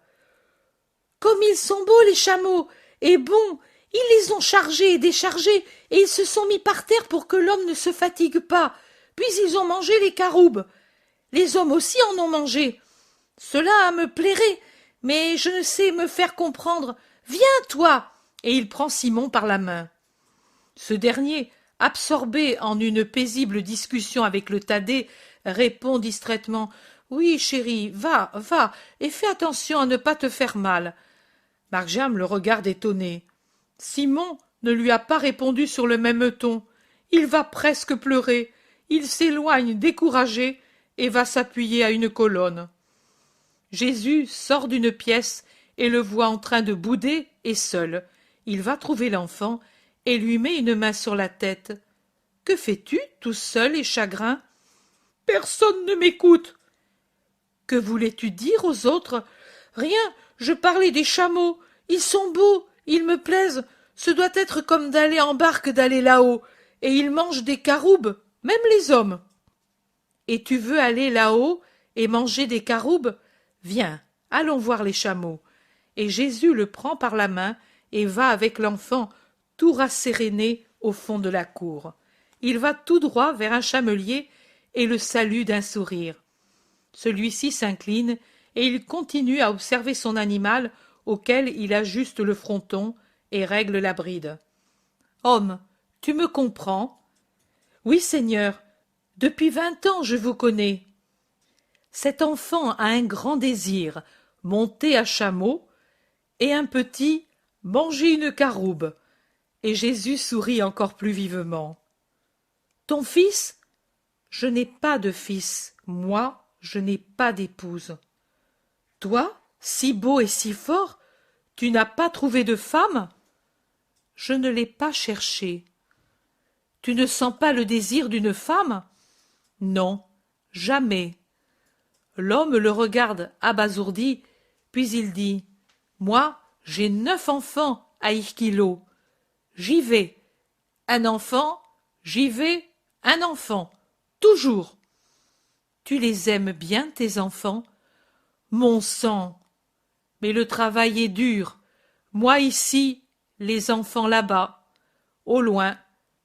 A: « Comme ils sont beaux, les chameaux, et bons, ils les ont chargés et déchargés, et ils se sont mis par terre pour que l'homme ne se fatigue pas. Puis ils ont mangé les caroubes. Les hommes aussi en ont mangé. Cela me plairait, mais je ne sais me faire comprendre. Viens, toi !» Et il prend Simon par la main. Ce dernier, absorbé en une paisible discussion avec le Thaddée, répond distraitement « Oui, chérie, va, va, et fais attention à ne pas te faire mal. » Marc-Jam le regarde étonné. Simon ne lui a pas répondu sur le même ton. Il va presque pleurer. Il s'éloigne découragé et va s'appuyer à une colonne. Jésus sort d'une pièce et le voit en train de bouder et seul. Il va trouver l'enfant et lui met une main sur la tête. « Que fais-tu, tout seul et chagrin ?»« Personne ne m'écoute. »« Que voulais-tu dire aux autres ?»« Rien, je parlais des chameaux. Ils sont beaux, ils me plaisent. Ce doit être comme d'aller en barque d'aller là-haut. Et ils mangent des caroubes, même les hommes. »« Et tu veux aller là-haut et manger des caroubes ? Viens, allons voir les chameaux. » Et Jésus le prend par la main et va avec l'enfant, tout rasséréné, au fond de la cour. Il va tout droit vers un chamelier et le salue d'un sourire. Celui-ci s'incline et il continue à observer son animal auquel il ajuste le fronton et règle la bride. « Homme, tu me comprends ?»« Oui, Seigneur, depuis 20 ans je vous connais. » Cet enfant a un grand désir, monter à chameau, et un petit, manger une caroube. Et Jésus sourit encore plus vivement. « Ton fils ? Je n'ai pas de fils, moi, je n'ai pas d'épouse. Toi, si beau et si fort, tu n'as pas trouvé de femme ? Je ne l'ai pas cherchée. Tu ne sens pas le désir d'une femme ? Non, jamais. » L'homme le regarde abasourdi, puis il dit « Moi, j'ai 9 enfants à Ichkilo. J'y vais. Un enfant, j'y vais, un enfant. Toujours. » « Tu les aimes bien, tes enfants ? » « Mon sang ! Mais le travail est dur. Moi ici, les enfants là-bas. Au loin,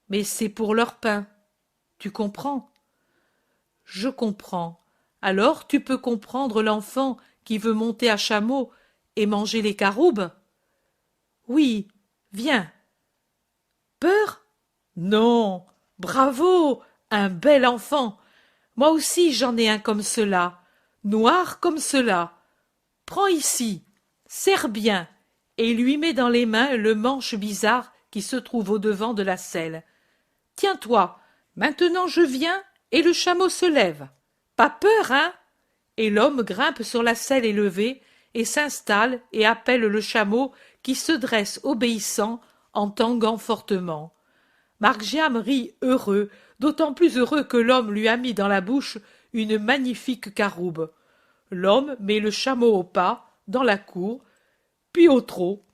A: mais c'est pour leur pain. Tu comprends ? » « Je comprends. Alors tu peux comprendre l'enfant qui veut monter à chameau et manger les caroubes ? » « Oui, viens. » « Peur ? Non. Bravo, un bel enfant. Moi aussi j'en ai un comme cela, noir comme cela. Prends ici, serre bien, et il lui met dans les mains le manche bizarre qui se trouve au-devant de la selle. Tiens-toi, maintenant je viens et le chameau se lève. Pas peur, hein ? Et l'homme grimpe sur la selle élevée et s'installe et appelle le chameau qui se dresse obéissant en tanguant fortement. Marc-Jam rit heureux, d'autant plus heureux que l'homme lui a mis dans la bouche une magnifique caroube. L'homme met le chameau au pas, dans la cour, puis au trot.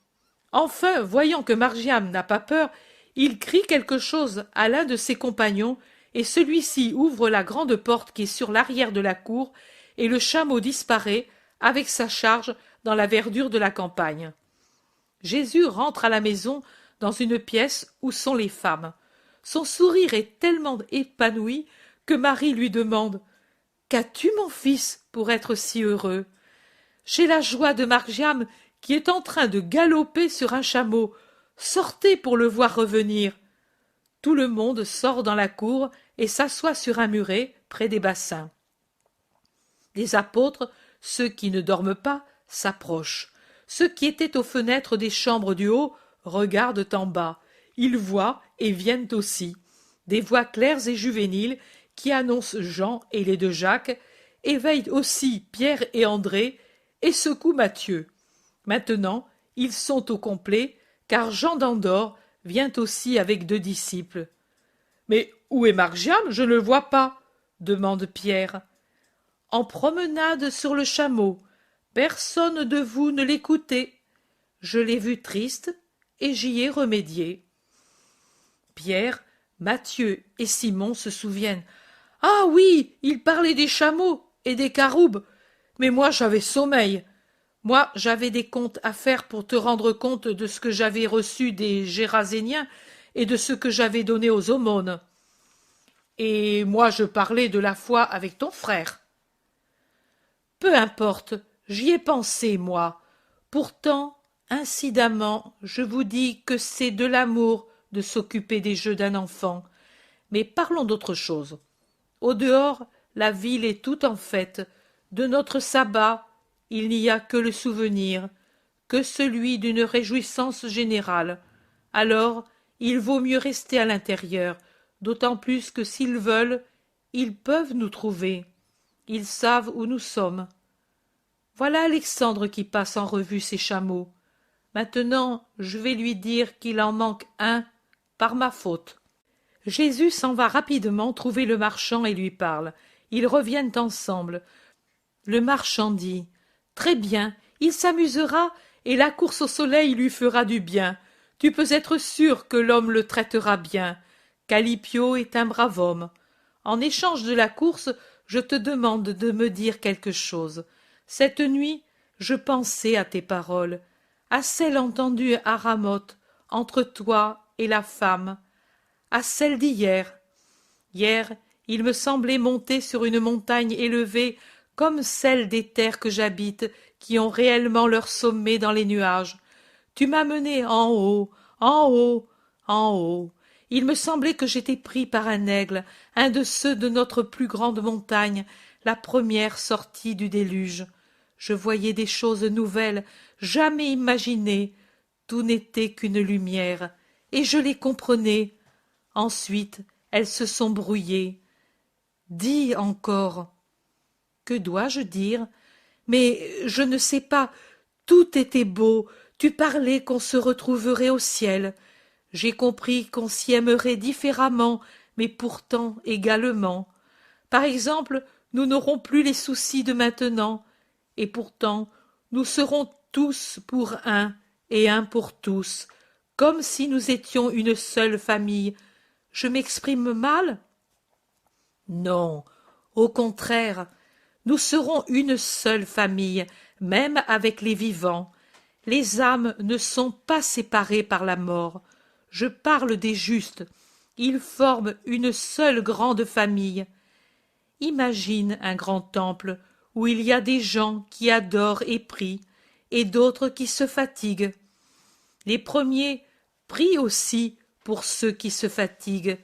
A: Enfin, voyant que Marc-Jam n'a pas peur, il crie quelque chose à l'un de ses compagnons, et celui-ci ouvre la grande porte qui est sur l'arrière de la cour, et le chameau disparaît, avec sa charge, dans la verdure de la campagne. Jésus rentre à la maison dans une pièce où sont les femmes. Son sourire est tellement épanoui que Marie lui demande « Qu'as-tu, mon fils, pour être si heureux ?» « J'ai la joie de Marc-Jam qui est en train de galoper sur un chameau. Sortez pour le voir revenir. » Tout le monde sort dans la cour et s'assoit sur un muret près des bassins. Les apôtres, ceux qui ne dorment pas, s'approchent. Ceux qui étaient aux fenêtres des chambres du haut regardent en bas. ils voient et viennent aussi. Des voix claires et juvéniles qui annoncent Jean et les deux Jacques, éveillent aussi Pierre et André et secouent Matthieu. Maintenant, ils sont au complet, car Jean d'Andorre vient aussi avec 2 disciples. « Mais où est Margiane? Je ne le vois pas, » demande Pierre. « En promenade sur le chameau. Personne de vous ne l'écoutait. Je l'ai vu triste, et j'y ai remédié. » Pierre, Matthieu et Simon se souviennent. « Ah oui, il parlait des chameaux et des caroubes. Mais moi j'avais sommeil. Moi j'avais des comptes à faire pour te rendre compte de ce que j'avais reçu des Géraséniens et de ce que j'avais donné aux aumônes. Et moi je parlais de la foi avec ton frère. » Peu importe, j'y ai pensé, moi. Pourtant, incidemment, je vous dis que c'est de l'amour de s'occuper des jeux d'un enfant. Mais parlons d'autre chose. Au dehors, la ville est toute en fête. De notre sabbat, il n'y a que le souvenir, que celui d'une réjouissance générale. Alors, il vaut mieux rester à l'intérieur, d'autant plus que s'ils veulent, ils peuvent nous trouver. Ils savent où nous sommes. Voilà Alexandre qui passe en revue ses chameaux. Maintenant, je vais lui dire qu'il en manque un par ma faute. Jésus s'en va rapidement trouver le marchand et lui parle. Ils reviennent ensemble. Le marchand dit « Très bien, il s'amusera et la course au soleil lui fera du bien. Tu peux être sûr que l'homme le traitera bien. Calipio est un brave homme. En échange de la course, je te demande de me dire quelque chose. Cette nuit, je pensais à tes paroles, à celles entendues à Ramoth, entre toi et la femme, à celles d'hier. Hier, il me semblait monter sur une montagne élevée comme celle des terres que j'habite, qui ont réellement leur sommet dans les nuages. Tu m'as mené en haut, en haut, en haut. Il me semblait que j'étais pris par un aigle, un de ceux de notre plus grande montagne, la première sortie du déluge. Je voyais des choses nouvelles, jamais imaginées. Tout n'était qu'une lumière, et je les comprenais. Ensuite, elles se sont brouillées. Dis encore. Que dois-je dire? Mais je ne sais pas. Tout était beau. Tu parlais qu'on se retrouverait au ciel. J'ai compris qu'on s'y aimerait différemment, mais pourtant également. Par exemple, nous n'aurons plus les soucis de maintenant, et pourtant nous serons tous pour un et un pour tous, comme si nous étions une seule famille. Je m'exprime mal? Non, au contraire, nous serons une seule famille, même avec les vivants. Les âmes ne sont pas séparées par la mort. Je parle des justes. Ils forment une seule grande famille. Imagine un grand temple où il y a des gens qui adorent et prient, et d'autres qui se fatiguent. Les premiers prient aussi pour ceux qui se fatiguent.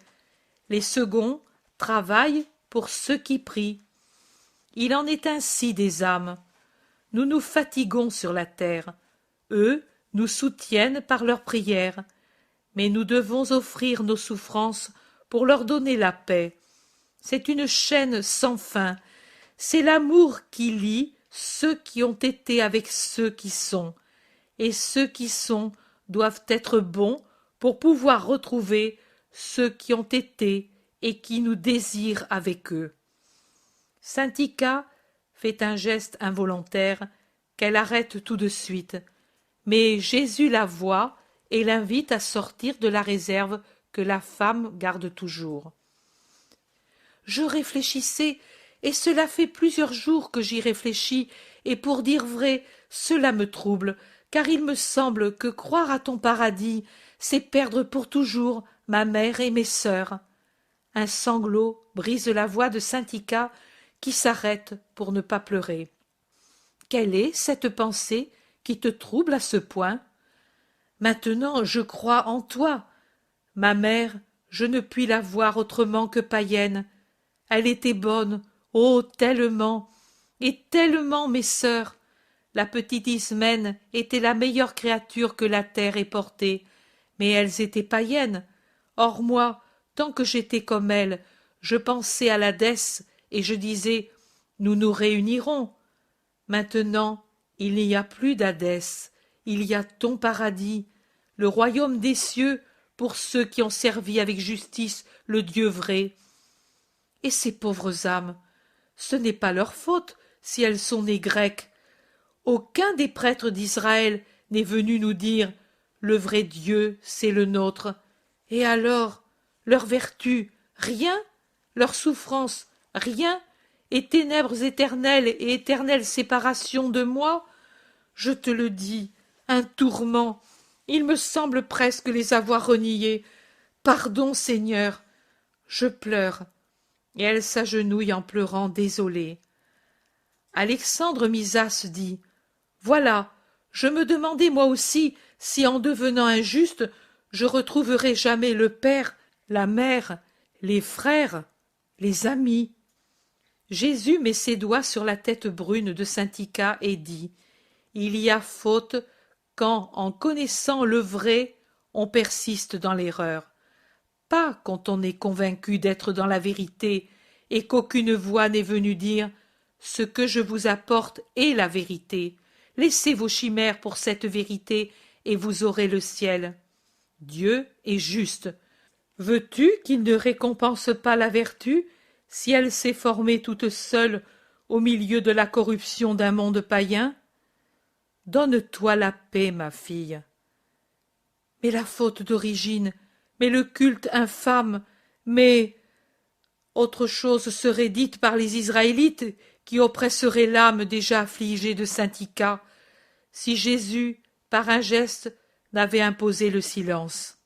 A: Les seconds travaillent pour ceux qui prient. Il en est ainsi des âmes. Nous nous fatiguons sur la terre. Eux nous soutiennent par leurs prières. Mais nous devons offrir nos souffrances pour leur donner la paix. C'est une chaîne sans fin. C'est l'amour qui lie ceux qui ont été avec ceux qui sont. Et ceux qui sont doivent être bons pour pouvoir retrouver ceux qui ont été et qui nous désirent avec eux. Saint Ika fait un geste involontaire qu'elle arrête tout de suite. Mais Jésus la voit et l'invite à sortir de la réserve que la femme garde toujours. Je réfléchissais, et cela fait plusieurs jours que j'y réfléchis, et pour dire vrai, cela me trouble, car il me semble que croire à ton paradis, c'est perdre pour toujours ma mère et mes sœurs. Un sanglot brise la voix de Saint Ika, qui s'arrête pour ne pas pleurer. Quelle est cette pensée qui te trouble à ce point? Maintenant je crois en toi. Ma mère, je ne puis la voir autrement que païenne. Elle était bonne, oh tellement, et tellement, mes sœurs. La petite Ismène était la meilleure créature que la terre ait portée, Mais elles étaient païennes. Or moi, tant que j'étais comme elles, je pensais à l'Hadès et je disais « Nous nous réunirons ». Maintenant, il n'y a plus d'Hadès, il y a ton paradis, le royaume des cieux pour ceux qui ont servi avec justice le Dieu vrai. Et ces pauvres âmes, ce n'est pas leur faute si elles sont nées grecques. Aucun des prêtres d'Israël n'est venu nous dire « Le vrai Dieu, c'est le nôtre ». Et alors, leur vertu, rien, leur souffrance, rien, et ténèbres éternelles et éternelle séparation de moi, je te le dis, un tourment, il me semble presque les avoir reniés. Pardon, Seigneur. Je pleure. Et elle s'agenouille en pleurant désolée. Alexandre Misas dit « Voilà, je me demandais moi aussi si en devenant injuste, je retrouverais jamais le père, la mère, les frères, les amis. » Jésus met ses doigts sur la tête brune de saint Ika et dit « Il y a faute quand, en connaissant le vrai, on persiste dans l'erreur. Pas quand on est convaincu d'être dans la vérité et qu'aucune voix n'est venue dire « Ce que je vous apporte est la vérité. Laissez vos chimères pour cette vérité et vous aurez le ciel. » Dieu est juste. Veux-tu qu'il ne récompense pas la vertu si elle s'est formée toute seule au milieu de la corruption d'un monde païen? Donne-toi la paix, ma fille. Mais la faute d'origine, mais le culte infâme, mais autre chose serait dite par les Israélites qui oppresseraient l'âme déjà affligée de saint Ika, si Jésus, par un geste, n'avait imposé le silence.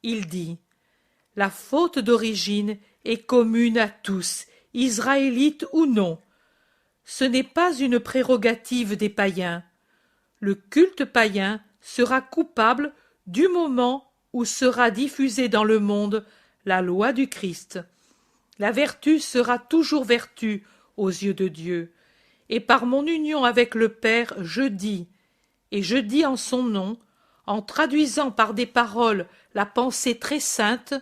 A: Il dit « La faute d'origine est commune à tous, Israélites ou non. Ce n'est pas une prérogative des païens. Le culte païen sera coupable du moment où sera diffusée dans le monde la loi du Christ. La vertu sera toujours vertu aux yeux de Dieu. Et par mon union avec le Père, je dis, et je dis en son nom, en traduisant par des paroles la pensée très sainte,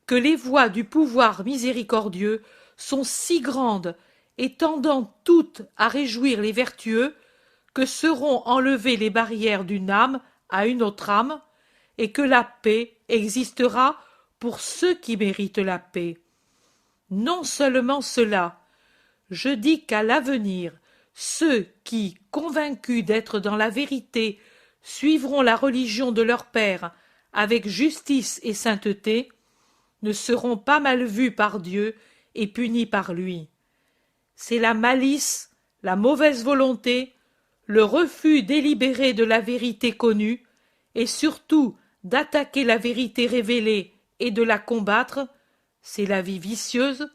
A: que les voies du pouvoir miséricordieux sont si grandes et tendant toutes à réjouir les vertueux, que seront enlevées les barrières d'une âme à une autre âme, et que la paix existera pour ceux qui méritent la paix. Non seulement cela, je dis qu'à l'avenir, ceux qui, convaincus d'être dans la vérité, suivront la religion de leur Père avec justice et sainteté, ne seront pas mal vus par Dieu et punis par lui. C'est la malice, la mauvaise volonté, le refus délibéré de la vérité connue, et surtout d'attaquer la vérité révélée et de la combattre, c'est la vie vicieuse,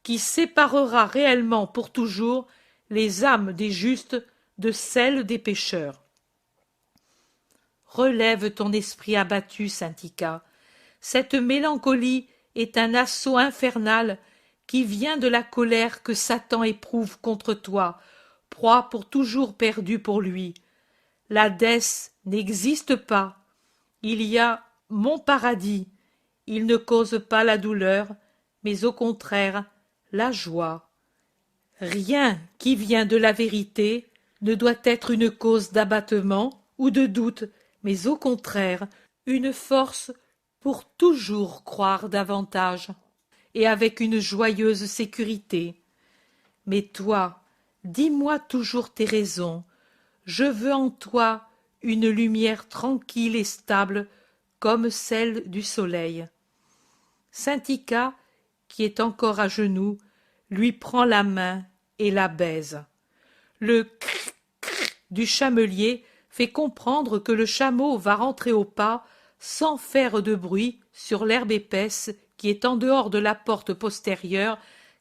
A: qui séparera réellement pour toujours les âmes des justes de celles des pécheurs. Relève ton esprit abattu, saint Ika. Cette mélancolie est un assaut infernal qui vient de la colère que Satan éprouve contre toi, proie pour toujours perdue pour lui. L'Hadès n'existe pas. Il y a mon paradis. Il ne cause pas la douleur, mais au contraire la joie. Rien qui vient de la vérité ne doit être une cause d'abattement ou de doute, mais au contraire une force pour toujours croire davantage, et avec une joyeuse sécurité. Mais toi, dis-moi toujours tes raisons. Je veux en toi une lumière tranquille et stable comme celle du soleil. Saint Ika, qui est encore à genoux, lui prend la main et la baise. Le cric du chamelier fait comprendre que le chameau va rentrer au pas sans faire de bruit sur l'herbe épaisse qui est en dehors de la porte postérieure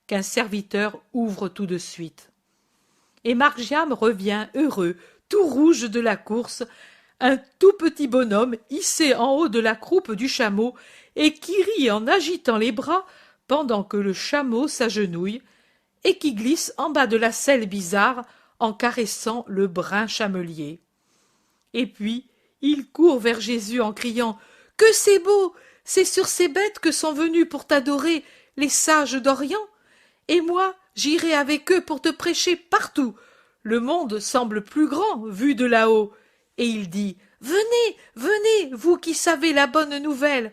A: qu'un serviteur ouvre tout de suite. Et Margiam revient heureux, tout rouge de la course, un tout petit bonhomme hissé en haut de la croupe du chameau et qui rit en agitant les bras pendant que le chameau s'agenouille et qui glisse en bas de la selle bizarre en caressant le brun chamelier. Et puis Il court vers Jésus en criant « Que c'est beau! C'est sur ces bêtes que sont venus pour t'adorer les sages d'Orient. Et moi, j'irai avec eux pour te prêcher partout. Le monde semble plus grand vu de là-haut. » Et il dit « Venez, venez, vous qui savez la bonne nouvelle.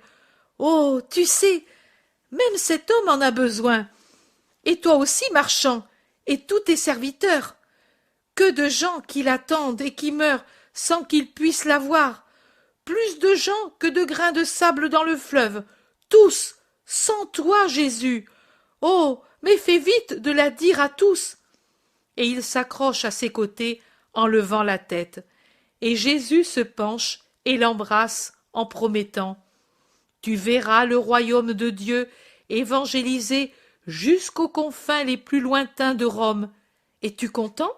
A: Oh, tu sais, même cet homme en a besoin. Et toi aussi, marchand, et tous tes serviteurs. Que de gens qui l'attendent et qui meurent sans qu'ils puissent la voir. Plus de gens que de grains de sable dans le fleuve. Tous, sans toi, Jésus. Oh, mais fais vite de la dire à tous. » Et il s'accroche à ses côtés en levant la tête. Et Jésus se penche et l'embrasse en promettant « Tu verras le royaume de Dieu évangélisé jusqu'aux confins les plus lointains de Rome. Es-tu content?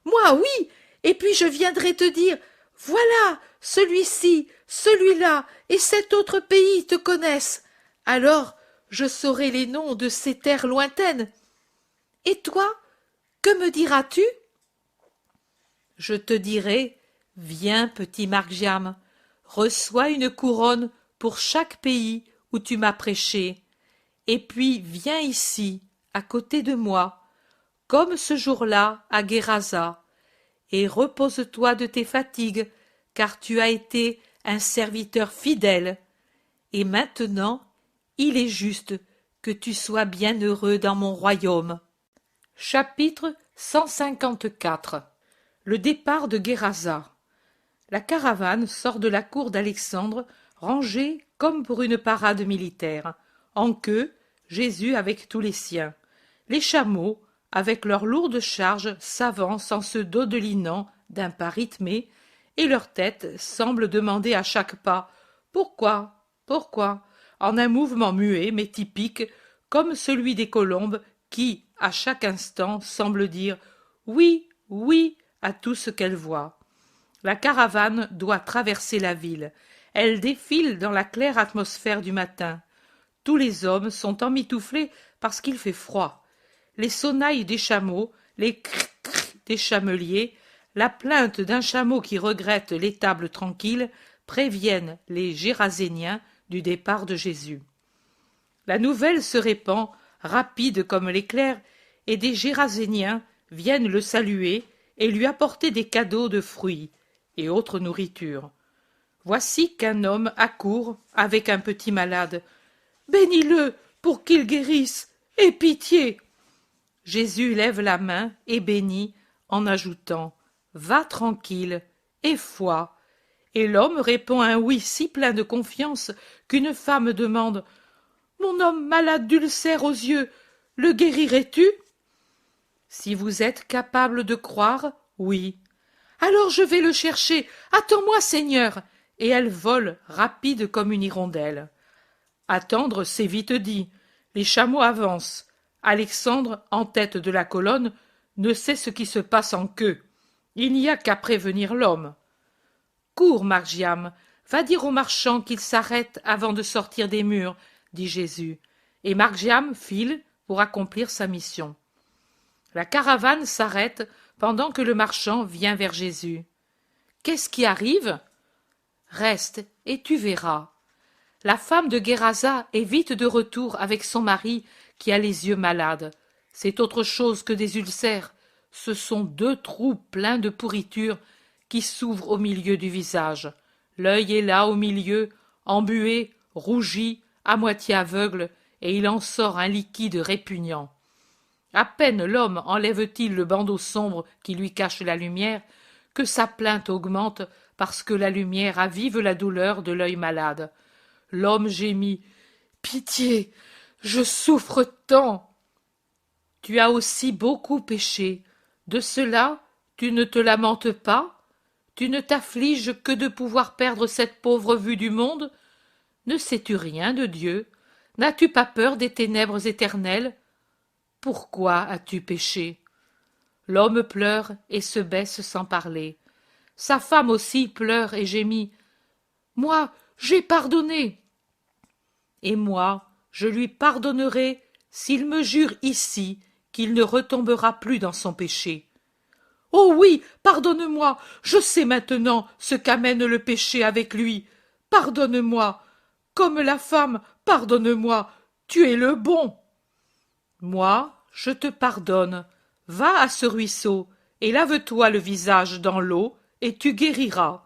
A: Moi, oui, et puis je viendrai te dire « Voilà, celui-ci, celui-là et cet autre pays te connaissent. Alors je saurai les noms de ces terres lointaines. Et toi, que me diras-tu » Je te dirai « Viens, petit Margiam, reçois une couronne pour chaque pays où tu m'as prêché, et puis viens ici, à côté de moi, comme ce jour-là à Guérasa, et repose-toi de tes fatigues, car tu as été un serviteur fidèle. Et maintenant, il est juste que tu sois bien heureux dans mon royaume. » Chapitre 154. Le départ de Guérasa. La caravane sort de la cour d'Alexandre, rangée comme pour une parade militaire. En queue, Jésus avec tous les siens. Les chameaux, avec leurs lourdes charges, s'avancent en se dodelinant d'un pas rythmé, et leur tête semble demander à chaque pas « Pourquoi? Pourquoi ?» en un mouvement muet mais typique, comme celui des colombes qui, à chaque instant, semblent dire « Oui, oui » à tout ce qu'elles voient. La caravane doit traverser la ville. Elle défile dans la claire atmosphère du matin. Tous les hommes sont emmitouflés parce qu'il fait froid. Les sonnailles des chameaux, les cric-cric des chameliers, la plainte d'un chameau qui regrette l'étable tranquille préviennent les Géraséniens du départ de Jésus. La nouvelle se répand, rapide comme l'éclair, et des Géraséniens viennent le saluer et lui apporter des cadeaux de fruits et autres nourritures. Voici qu'un homme accourt avec un petit malade. « Bénis-le pour qu'il guérisse, aie pitié !» Jésus lève la main et bénit en ajoutant « Va tranquille, aie foi !» Et l'homme répond un oui si plein de confiance qu'une femme demande « Mon homme malade d'ulcère aux yeux, le guérirais-tu » Si vous êtes capable de croire, oui. Alors je vais le chercher. Attends-moi, Seigneur. Et elle vole, rapide comme une hirondelle. Attendre, c'est vite dit. Les chameaux avancent. Alexandre, en tête de la colonne, ne sait ce qui se passe en queue. Il n'y a qu'à prévenir l'homme. Cours, Margiam, va dire aux marchands qu'ils s'arrêtent avant de sortir des murs, dit Jésus. Et Margiam file pour accomplir sa mission. La caravane s'arrête pendant que le marchand vient vers Jésus. « Qu'est-ce qui arrive ?»« Reste, et tu verras. » La femme de Guérasa est vite de retour avec son mari qui a les yeux malades. C'est autre chose que des ulcères. Ce sont 2 trous pleins de pourriture qui s'ouvrent au milieu du visage. L'œil est là au milieu, embué, rougi, à moitié aveugle, et il en sort un liquide répugnant. À peine l'homme enlève-t-il le bandeau sombre qui lui cache la lumière, que sa plainte augmente parce que la lumière avive la douleur de l'œil malade. L'homme gémit « Pitié, je souffre tant !» Tu as aussi beaucoup péché. De cela, tu ne te lamentes pas? Tu ne t'affliges que de pouvoir perdre cette pauvre vue du monde? Ne sais-tu rien de Dieu? N'as-tu pas peur des ténèbres éternelles? Pourquoi as-tu péché? L'homme pleure et se baisse sans parler. Sa femme aussi pleure et gémit. Moi, j'ai pardonné. Et moi, je lui pardonnerai s'il me jure ici qu'il ne retombera plus dans son péché. Oh oui, pardonne-moi, je sais maintenant ce qu'amène le péché avec lui. Pardonne-moi. Comme la femme, pardonne-moi. Tu es le bon. Moi, je te pardonne. Va à ce ruisseau et lave-toi le visage dans l'eau, et tu guériras.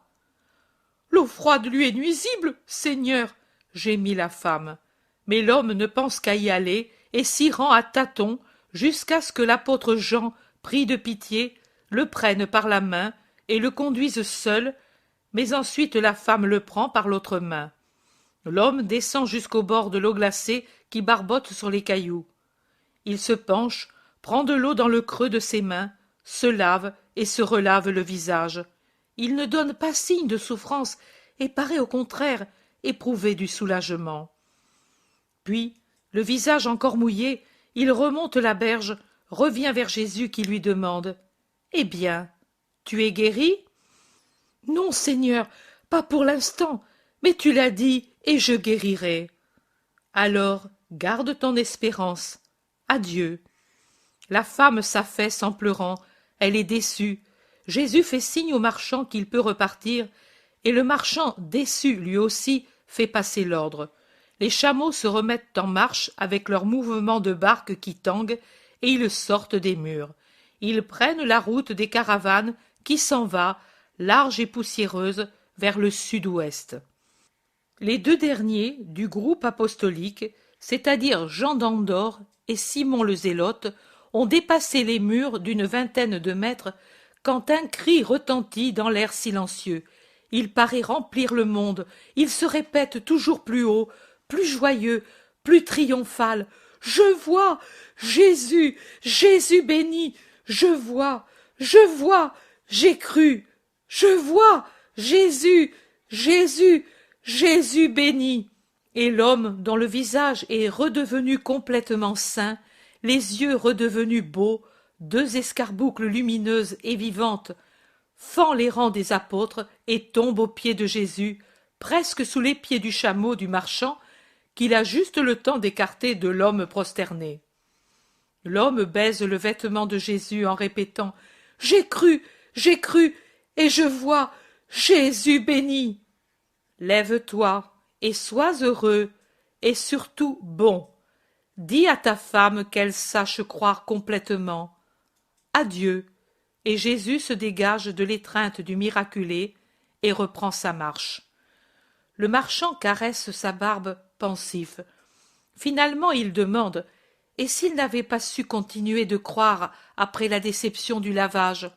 A: L'eau froide lui est nuisible, Seigneur, gémit la femme. Mais l'homme ne pense qu'à y aller et s'y rend à tâtons jusqu'à ce que l'apôtre Jean, pris de pitié, le prenne par la main et le conduise seul, mais ensuite la femme le prend par l'autre main. L'homme descend jusqu'au bord de l'eau glacée qui barbotte sur les cailloux. Il se penche, prend de l'eau dans le creux de ses mains, se lave et se relave le visage. Il ne donne pas signe de souffrance et paraît au contraire éprouver du soulagement. Puis, le visage encore mouillé, il remonte la berge, revient vers Jésus qui lui demande « Eh bien, tu es guéri ?»« Non, Seigneur, pas pour l'instant, mais tu l'as dit et je guérirai. »« Alors, garde ton espérance. Adieu. » La femme s'affaisse en pleurant, elle est déçue. Jésus fait signe au marchand qu'il peut repartir, et le marchand, déçu lui aussi, fait passer l'ordre. Les chameaux se remettent en marche avec leurs mouvements de barque qui tanguent, et ils sortent des murs. Ils prennent la route des caravanes qui s'en va, large et poussiéreuse, vers le sud-ouest. Les deux derniers du groupe apostolique, c'est-à-dire Jean d'Andorre et Simon le Zélote, ont dépassé les murs d'une vingtaine de mètres quand un cri retentit dans l'air silencieux. Il paraît remplir le monde, il se répète toujours plus haut, plus joyeux, plus triomphal. « Je vois Jésus, Jésus béni, je vois, j'ai cru, je vois Jésus, Jésus, Jésus béni. » Et l'homme, dont le visage est redevenu complètement saint, les yeux redevenus beaux, deux escarboucles lumineuses et vivantes, fend les rangs des apôtres et tombe aux pieds de Jésus, presque sous les pieds du chameau du marchand, qu'il a juste le temps d'écarter de l'homme prosterné. L'homme baise le vêtement de Jésus en répétant « J'ai cru, et je vois Jésus béni. » Lève-toi et sois heureux, et surtout bon. Dis à ta femme qu'elle sache croire complètement. Adieu. Et Jésus se dégage de l'étreinte du miraculé et reprend sa marche. Le marchand caresse sa barbe pensif. Finalement il demande « Et s'il n'avait pas su continuer de croire après la déception du lavage ?»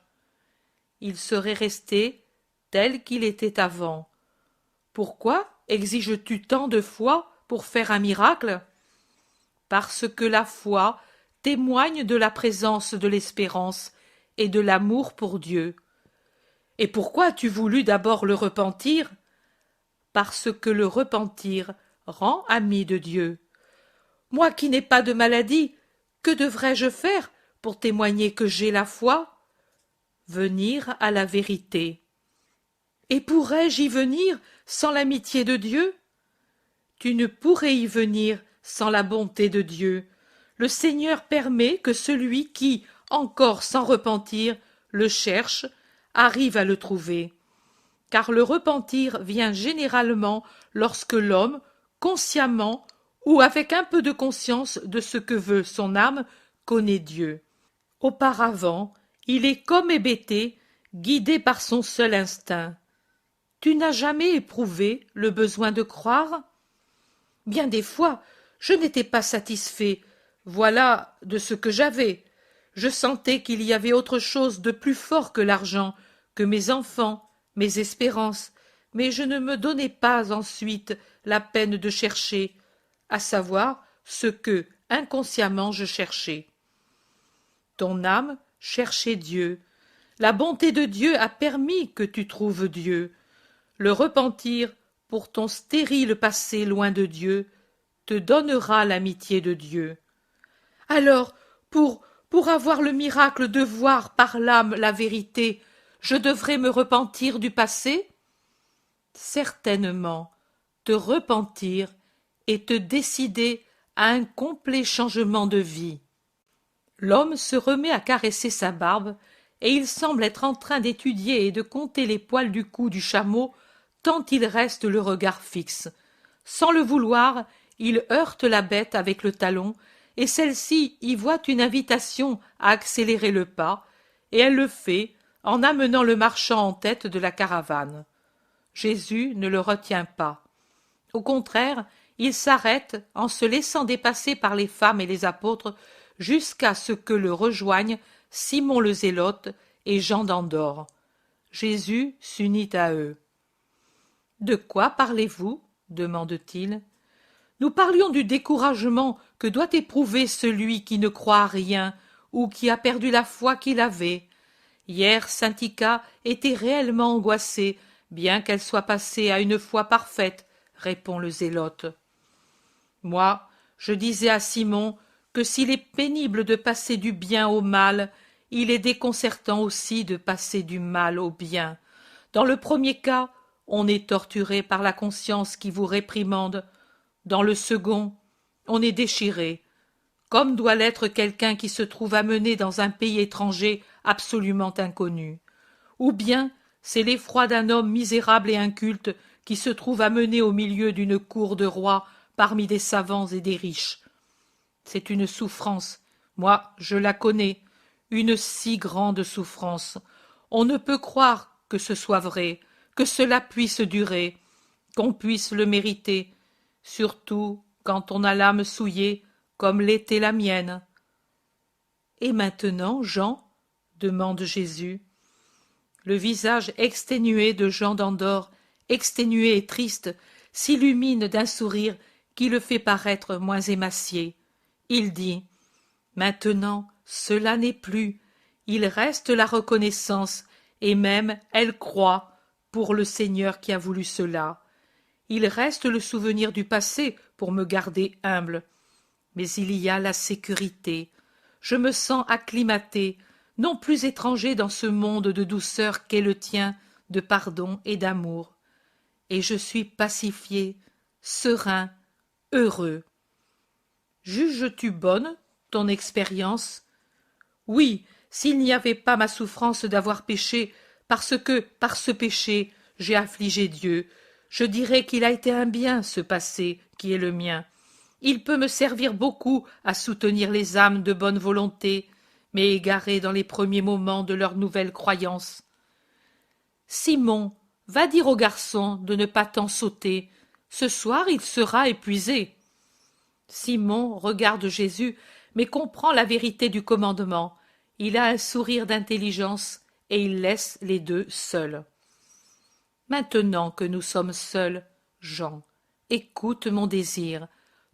A: Il serait resté tel qu'il était avant. Pourquoi exiges-tu tant de foi pour faire un miracle? Parce que la foi témoigne de la présence de l'espérance et de l'amour pour Dieu. Et pourquoi as-tu voulu d'abord le repentir? Parce que le repentir rend ami de Dieu. Moi qui n'ai pas de maladie, que devrais-je faire pour témoigner que j'ai la foi? Venir à la vérité. Et pourrais-je y venir sans l'amitié de Dieu? Tu ne pourrais y venir sans la bonté de Dieu. Le Seigneur permet que celui qui, encore sans repentir, le cherche, arrive à le trouver. Car le repentir vient généralement lorsque l'homme, consciemment ou avec un peu de conscience de ce que veut son âme, connaît Dieu. Auparavant, il est comme hébété, guidé par son seul instinct. Tu n'as jamais éprouvé le besoin de croire? Bien des fois, je n'étais pas satisfait, voilà, de ce que j'avais. Je sentais qu'il y avait autre chose de plus fort que l'argent, que mes enfants, mes espérances, mais je ne me donnais pas ensuite la peine de chercher, à savoir ce que, inconsciemment, je cherchais. Ton âme cherchait Dieu. La bonté de Dieu a permis que tu trouves Dieu. Le repentir, pour ton stérile passé loin de Dieu, te donnera l'amitié de Dieu. Alors, pour avoir le miracle de voir par l'âme la vérité, je devrais me repentir du passé? Certainement, te repentir et te décider à un complet changement de vie. L'homme se remet à caresser sa barbe et il semble être en train d'étudier et de compter les poils du cou du chameau, tant il reste le regard fixe. Sans le vouloir, il heurte la bête avec le talon, et celle-ci y voit une invitation à accélérer le pas, et elle le fait en amenant le marchand en tête de la caravane. Jésus ne le retient pas. Au contraire, il s'arrête en se laissant dépasser par les femmes et les apôtres jusqu'à ce que le rejoignent Simon le Zélote et Jean d'Andorre. Jésus s'unit à eux. « De quoi parlez-vous » demande-t-il. « Nous parlions du découragement que doit éprouver celui qui ne croit à rien ou qui a perdu la foi qu'il avait. Hier, Syntycha était réellement angoissée, bien qu'elle soit passée à une foi parfaite, répond le Zélote. Moi, je disais à Simon que s'il est pénible de passer du bien au mal, il est déconcertant aussi de passer du mal au bien. Dans le premier cas, on est torturé par la conscience qui vous réprimande. Dans le second, on est déchiré, comme doit l'être quelqu'un qui se trouve amené dans un pays étranger absolument inconnu. Ou bien c'est l'effroi d'un homme misérable et inculte qui se trouve amené au milieu d'une cour de roi parmi des savants et des riches. C'est une souffrance, moi je la connais, une si grande souffrance. On ne peut croire que ce soit vrai, que cela puisse durer, qu'on puisse le mériter, surtout quand on a l'âme souillée comme l'était la mienne. Et maintenant, Jean, demande Jésus. Le visage exténué de Jean d'Andorre, exténué et triste, s'illumine d'un sourire qui le fait paraître moins émacié. Il dit « Maintenant, cela n'est plus. Il reste la reconnaissance, et même elle croit, pour le Seigneur qui a voulu cela. Il reste le souvenir du passé pour me garder humble. Mais il y a la sécurité. Je me sens acclimaté, non plus étranger dans ce monde de douceur qu'est le tien, de pardon et d'amour. Et je suis pacifié, serein, heureux. Juges-tu bonne ton expérience? Oui, s'il n'y avait pas ma souffrance d'avoir péché, parce que, par ce péché, j'ai affligé Dieu, je dirais qu'il a été un bien, ce passé, qui est le mien. Il peut me servir beaucoup à soutenir les âmes de bonne volonté, mais égarées dans les premiers moments de leur nouvelle croyance. Simon, va dire au garçon de ne pas tant sauter. Ce soir, il sera épuisé. Simon regarde Jésus, mais comprend la vérité du commandement. Il a un sourire d'intelligence et il laisse les deux seuls. Maintenant que nous sommes seuls, Jean, écoute mon désir.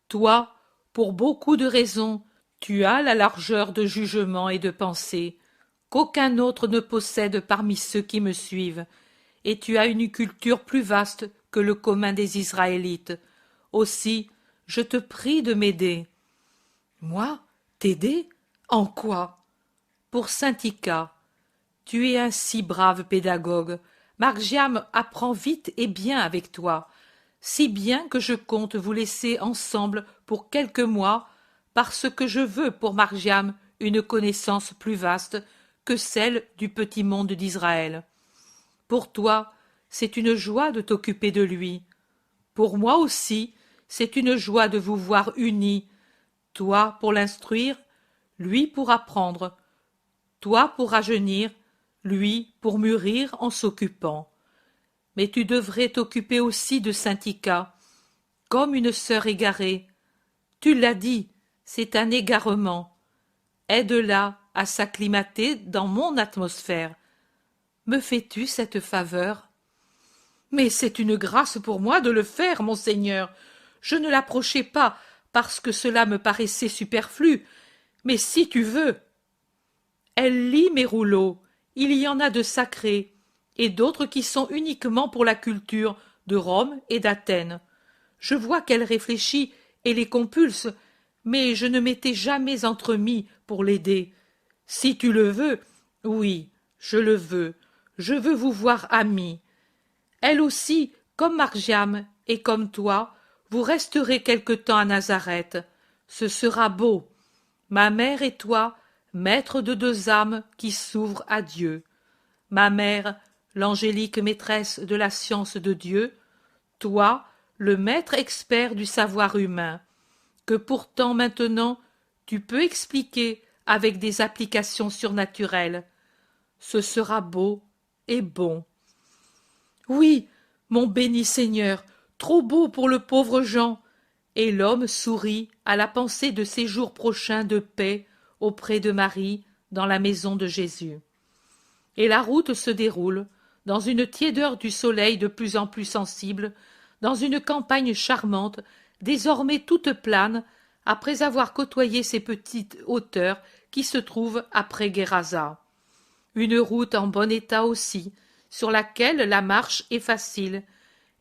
A: Toi, pour beaucoup de raisons, tu as la largeur de jugement et de pensée qu'aucun autre ne possède parmi ceux qui me suivent, et tu as une culture plus vaste que le commun des Israélites. Aussi, je te prie de m'aider. Moi, t'aider? En quoi? Pour Syntycha. Tu es un si brave pédagogue. Margiam apprend vite et bien avec toi, si bien que je compte vous laisser ensemble pour quelques mois, parce que je veux pour Margiam une connaissance plus vaste que celle du petit monde d'Israël. Pour toi, c'est une joie de t'occuper de lui. Pour moi aussi, c'est une joie de vous voir unis, toi pour l'instruire, lui pour apprendre, toi pour rajeunir, lui pour mûrir en s'occupant. Mais tu devrais t'occuper aussi de Syntycha, comme une sœur égarée. Tu l'as dit, c'est un égarement. Aide-la à s'acclimater dans mon atmosphère. Me fais-tu cette faveur? Mais c'est une grâce pour moi de le faire, monseigneur. Je ne l'approchais pas parce que cela me paraissait superflu, mais si tu veux. Elle lit mes rouleaux. Il y en a de sacrés, et d'autres qui sont uniquement pour la culture de Rome et d'Athènes. Je vois qu'elle réfléchit et les compulse, mais je ne m'étais jamais entremis pour l'aider. Si tu le veux, oui, je le veux. Je veux vous voir amis. Elle aussi, comme Margiam et comme toi, vous resterez quelque temps à Nazareth. Ce sera beau. Ma mère et toi, maître de deux âmes qui s'ouvrent à Dieu. Ma mère, l'angélique maîtresse de la science de Dieu, toi, le maître expert du savoir humain, que pourtant maintenant tu peux expliquer avec des applications surnaturelles. Ce sera beau et bon. Oui, mon béni Seigneur, trop beau pour le pauvre Jean. Et l'homme sourit à la pensée de ses jours prochains de paix auprès de Marie dans la maison de Jésus. Et la route se déroule, dans une tiédeur du soleil de plus en plus sensible, dans une campagne charmante, désormais toute plane, après avoir côtoyé ces petites hauteurs qui se trouvent après Guérasa. Une route en bon état aussi, sur laquelle la marche est facile,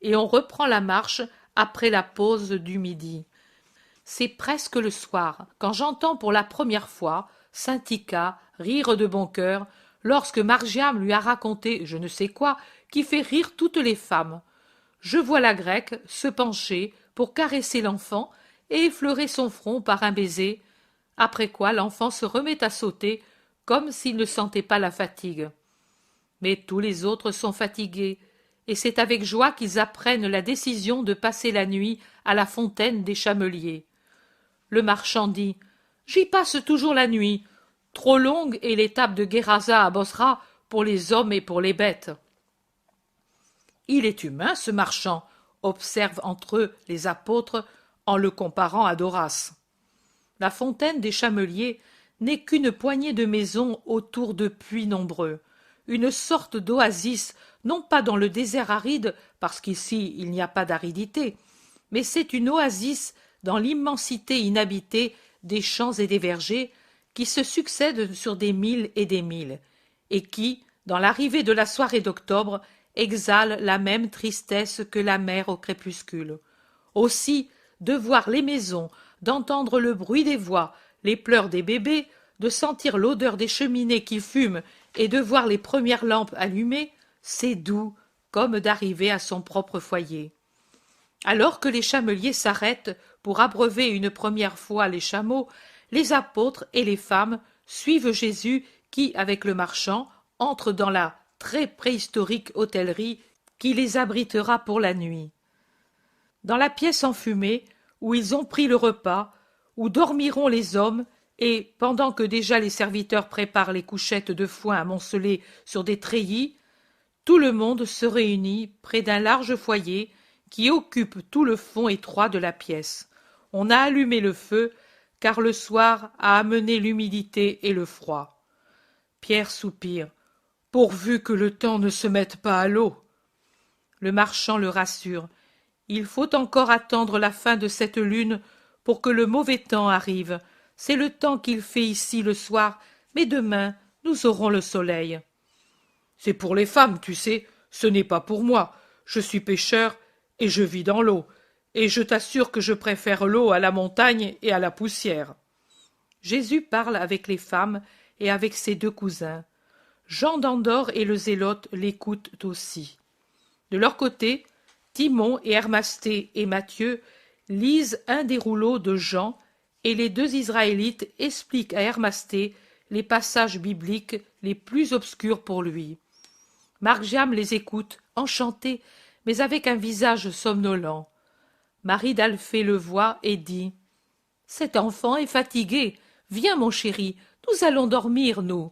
A: et on reprend la marche après la pause du midi. C'est presque le soir, quand j'entends pour la première fois Saint-Ika rire de bon cœur, lorsque Margiam lui a raconté je ne sais quoi qui fait rire toutes les femmes. Je vois la grecque se pencher pour caresser l'enfant et effleurer son front par un baiser, après quoi l'enfant se remet à sauter comme s'il ne sentait pas la fatigue. Mais tous les autres sont fatigués, et c'est avec joie qu'ils apprennent la décision de passer la nuit à la fontaine des Chameliers. Le marchand dit « J'y passe toujours la nuit. Trop longue est l'étape de Guérasa à Bosra pour les hommes et pour les bêtes. » Il est humain, ce marchand, observent entre eux les apôtres en le comparant à Doras. La fontaine des Chameliers n'est qu'une poignée de maisons autour de puits nombreux, une sorte d'oasis, non pas dans le désert aride, parce qu'ici il n'y a pas d'aridité, mais c'est une oasis dans l'immensité inhabitée des champs et des vergers qui se succèdent sur des milles et des milles, et qui, dans l'arrivée de la soirée d'octobre, exhale la même tristesse que la mer au crépuscule. Aussi, de voir les maisons, d'entendre le bruit des voix, les pleurs des bébés, de sentir l'odeur des cheminées qui fument et de voir les premières lampes allumées, c'est doux comme d'arriver à son propre foyer. Alors que les chameliers s'arrêtent pour abreuver une première fois les chameaux, les apôtres et les femmes suivent Jésus qui, avec le marchand, entre dans la très préhistorique hôtellerie qui les abritera pour la nuit. Dans la pièce enfumée, où ils ont pris le repas, où dormiront les hommes, et, pendant que déjà les serviteurs préparent les couchettes de foin amoncelées sur des treillis, tout le monde se réunit près d'un large foyer qui occupe tout le fond étroit de la pièce. On a allumé le feu, car le soir a amené l'humidité et le froid. Pierre soupire. « Pourvu que le temps ne se mette pas à l'eau !» Le marchand le rassure. Il faut encore attendre la fin de cette lune pour que le mauvais temps arrive. C'est le temps qu'il fait ici le soir, mais demain nous aurons le soleil. C'est pour les femmes, tu sais, ce n'est pas pour moi. Je suis pêcheur et je vis dans l'eau, et je t'assure que je préfère l'eau à la montagne et à la poussière. Jésus parle avec les femmes et avec ses deux cousins. Jean d'Andorre et le Zélote l'écoutent aussi. De leur côté, Timon et Hermasté et Matthieu lisent un des rouleaux de Jean et les deux Israélites expliquent à Hermasté les passages bibliques les plus obscurs pour lui. Margiam les écoute, enchantée, mais avec un visage somnolent. Marie d'Alphée le voit et dit « Cet enfant est fatigué. Viens, mon chéri, nous allons dormir, nous.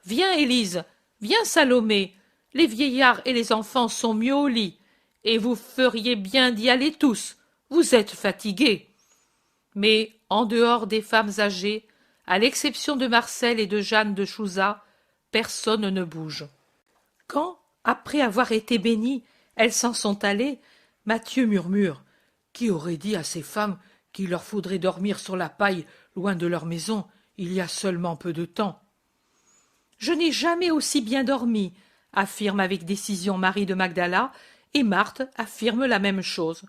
A: Viens, Élise, viens, Salomé. Les vieillards et les enfants sont mieux au lit, et vous feriez bien d'y aller tous. Vous êtes fatigués. » Mais, en dehors des femmes âgées, à l'exception de Marcel et de Jeanne de Chouza, personne ne bouge. Quand, après avoir été bénies, elles s'en sont allées, Matthieu murmure « Qui aurait dit à ces femmes qu'il leur faudrait dormir sur la paille loin de leur maison il y a seulement peu de temps ?» « Je n'ai jamais aussi bien dormi, » affirme avec décision Marie de Magdala, et Marthe affirme la même chose.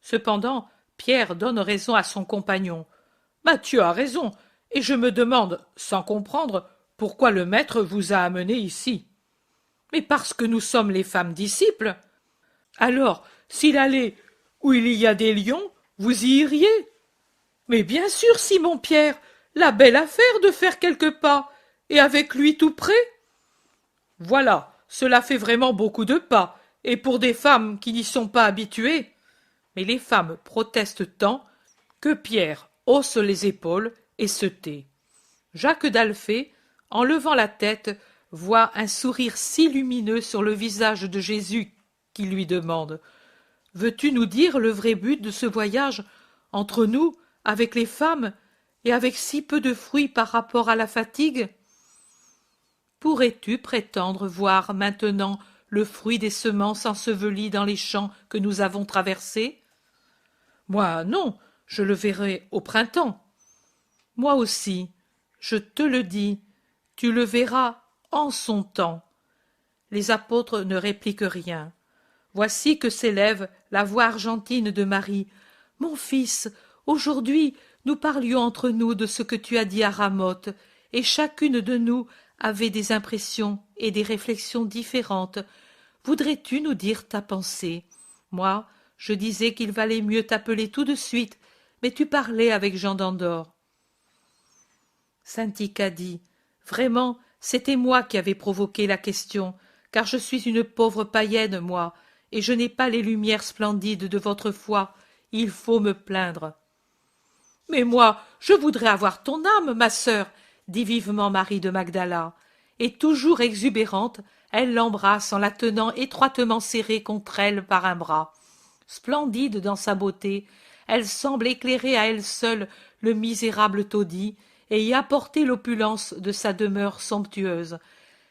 A: Cependant, Pierre donne raison à son compagnon. « Matthieu a raison, et je me demande, sans comprendre, pourquoi le maître vous a amené ici. »« Mais parce que nous sommes les femmes disciples. »« Alors, s'il allait où il y a des lions, vous y iriez ?»« Mais bien sûr, Simon-Pierre, La belle affaire de faire quelques pas, et avec lui tout près. Voilà, cela fait vraiment beaucoup de pas, et pour des femmes qui n'y sont pas habituées. Mais les femmes protestent tant que Pierre hausse les épaules et se tait. Jacques d'Alphée, en levant la tête, voit un sourire si lumineux sur le visage de Jésus qui lui demande: veux-tu nous dire le vrai but de ce voyage, entre nous, avec les femmes, et avec si peu de fruits par rapport à la fatigue? Pourrais-tu prétendre voir maintenant le fruit des semences ensevelies dans les champs que nous avons traversés? Moi, non, je le verrai au printemps. Moi aussi, je te le dis, tu le verras en son temps. Les apôtres ne répliquent rien. Voici que s'élève la voix argentine de Marie. Mon fils, aujourd'hui nous parlions entre nous de ce que tu as dit à Ramoth, et chacune de nous avait des impressions et des réflexions différentes. Voudrais-tu nous dire ta pensée? Moi, je disais qu'il valait mieux t'appeler tout de suite, mais tu parlais avec Jean d'Andorre. Saint-Tica dit: vraiment, c'était moi qui avais provoqué la question, car je suis une pauvre païenne, moi, et je n'ai pas les lumières splendides de votre foi. Il faut me plaindre. Mais moi, je voudrais avoir ton âme, ma sœur, dit vivement Marie de Magdala, et toujours exubérante, elle l'embrasse en la tenant étroitement serrée contre elle par un bras. Splendide dans sa beauté, elle semble éclairer à elle seule le misérable taudis et y apporter l'opulence de sa demeure somptueuse.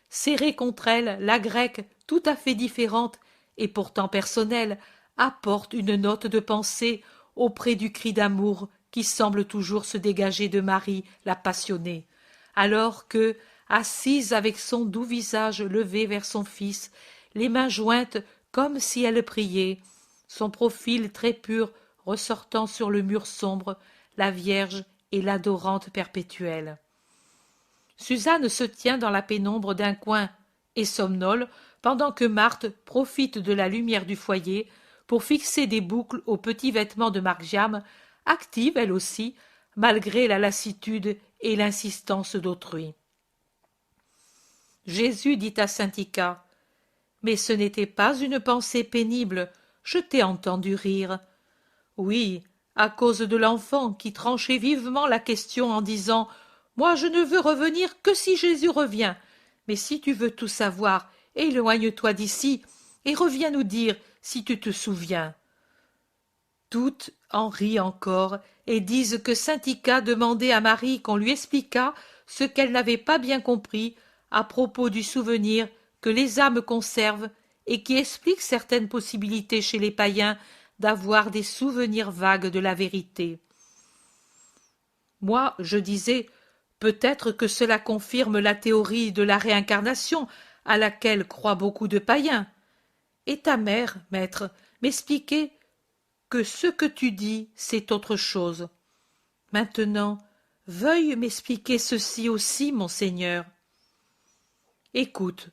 A: Serrée contre elle, la grecque, tout à fait différente et pourtant personnelle, apporte une note de pensée auprès du cri d'amour qui semble toujours se dégager de Marie la passionnée, alors que, assise avec son doux visage levé vers son fils, les mains jointes comme si elle priait, son profil très pur ressortant sur le mur sombre, la Vierge et l'adorante perpétuelle. Suzanne se tient dans la pénombre d'un coin et somnole, pendant que Marthe profite de la lumière du foyer pour fixer des boucles aux petits vêtements de Margiam, active elle aussi, malgré la lassitude et l'insistance d'autrui. Jésus dit à Saint-Tica: mais ce n'était pas une pensée pénible, je t'ai entendu rire. Oui, à cause de l'enfant qui tranchait vivement la question en disant: moi je ne veux revenir que si Jésus revient, mais si tu veux tout savoir, éloigne-toi d'ici et reviens nous dire si tu te souviens. Toutes en rient encore et disent que Saint-Tica demandait à Marie qu'on lui expliquât ce qu'elle n'avait pas bien compris à propos du souvenir que les âmes conservent et qui explique certaines possibilités chez les païens d'avoir des souvenirs vagues de la vérité. Moi, je disais, peut-être que cela confirme la théorie de la réincarnation à laquelle croient beaucoup de païens. Et ta mère, maître, m'expliquait que ce que tu dis, c'est autre chose. Maintenant, veuille m'expliquer ceci aussi, monseigneur. Écoute,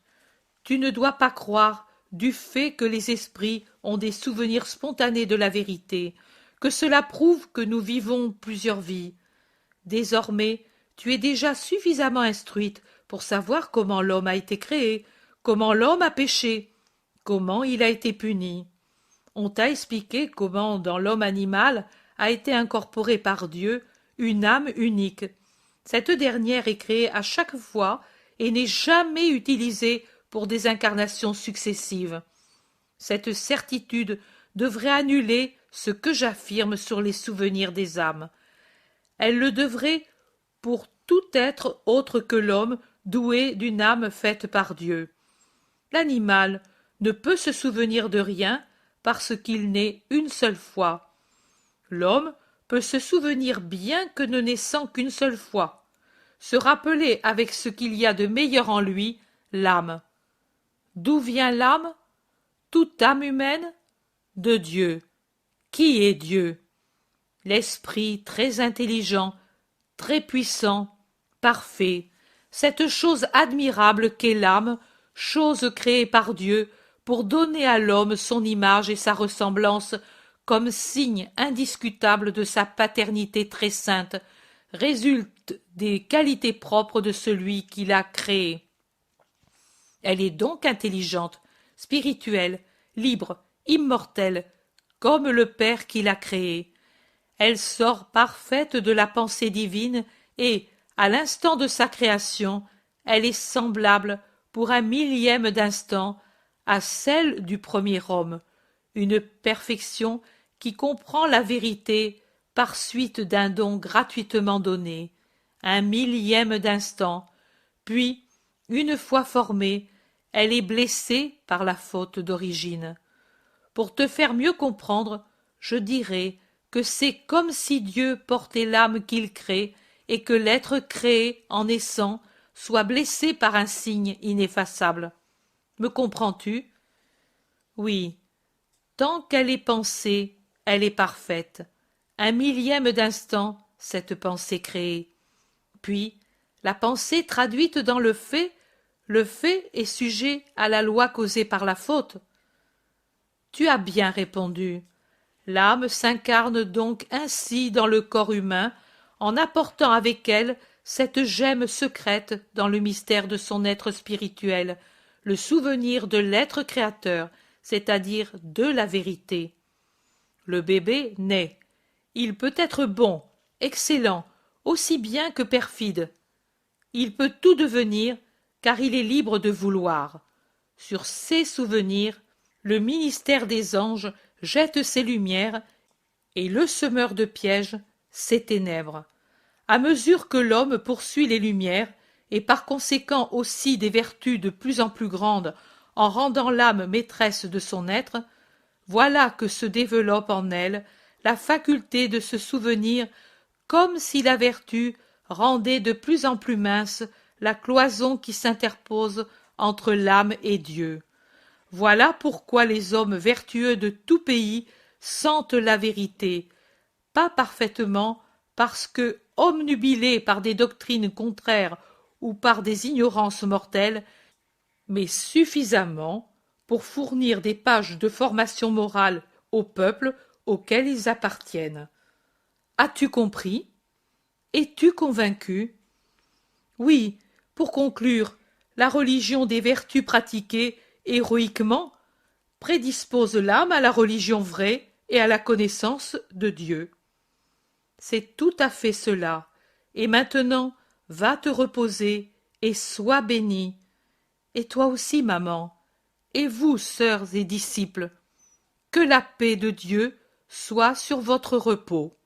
A: tu ne dois pas croire du fait que les esprits ont des souvenirs spontanés de la vérité, que cela prouve que nous vivons plusieurs vies. Désormais, tu es déjà suffisamment instruite pour savoir comment l'homme a été créé, comment l'homme a péché, comment il a été puni. On t'a expliqué comment dans l'homme animal a été incorporée par Dieu une âme unique. Cette dernière est créée à chaque fois et n'est jamais utilisée pour des incarnations successives. Cette certitude devrait annuler ce que j'affirme sur les souvenirs des âmes. Elle le devrait pour tout être autre que l'homme doué d'une âme faite par Dieu. L'animal ne peut se souvenir de rien parce qu'il naît une seule fois. L'homme peut se souvenir bien que ne naissant qu'une seule fois, se rappeler avec ce qu'il y a de meilleur en lui, l'âme. D'où vient l'âme? Toute âme humaine? De Dieu. Qui est Dieu? L'esprit très intelligent, très puissant, parfait, cette chose admirable qu'est l'âme, chose créée par Dieu pour donner à l'homme son image et sa ressemblance comme signe indiscutable de sa paternité très sainte, résulte toutes des qualités propres de celui qui l'a créée. Elle est donc intelligente, spirituelle, libre, immortelle, comme le Père qui l'a créée. Elle sort parfaite de la pensée divine et, à l'instant de sa création, elle est semblable, pour un millième d'instant, à celle du premier homme, une perfection qui comprend la vérité par suite d'un don gratuitement donné, un millième d'instant, puis, une fois formée, elle est blessée par la faute d'origine. Pour te faire mieux comprendre, je dirais que c'est comme si Dieu portait l'âme qu'il crée et que l'être créé, en naissant, soit blessé par un signe ineffaçable. Me comprends-tu? Oui. Tant qu'elle est pensée, elle est parfaite. Un millième d'instant, cette pensée créée. Puis, la pensée traduite dans le fait est sujet à la loi causée par la faute. Tu as bien répondu. L'âme s'incarne donc ainsi dans le corps humain, en apportant avec elle cette gemme secrète dans le mystère de son être spirituel, le souvenir de l'être créateur, c'est-à-dire de la vérité. Le bébé naît. Il peut être bon, excellent, aussi bien que perfide. Il peut tout devenir, car il est libre de vouloir. Sur ces souvenirs, le ministère des anges jette ses lumières, et le semeur de pièges ses ténèbres. À mesure que l'homme poursuit les lumières, et par conséquent aussi des vertus de plus en plus grandes, en rendant l'âme maîtresse de son être, voilà que se développe en elle la faculté de se souvenir, comme si la vertu rendait de plus en plus mince la cloison qui s'interpose entre l'âme et Dieu. Voilà pourquoi les hommes vertueux de tout pays sentent la vérité, pas parfaitement, parce que, obnubilés par des doctrines contraires ou par des ignorances mortelles, mais suffisamment pour fournir des pages de formation morale au peuple auquel ils appartiennent. As-tu compris? Es-tu convaincu? Oui, pour conclure, la religion des vertus pratiquées héroïquement prédispose l'âme à la religion vraie et à la connaissance de Dieu. C'est tout à fait cela. Et maintenant, va te reposer et sois bénie. Et toi aussi, maman, et vous, sœurs et disciples, que la paix de Dieu soit sur votre repos.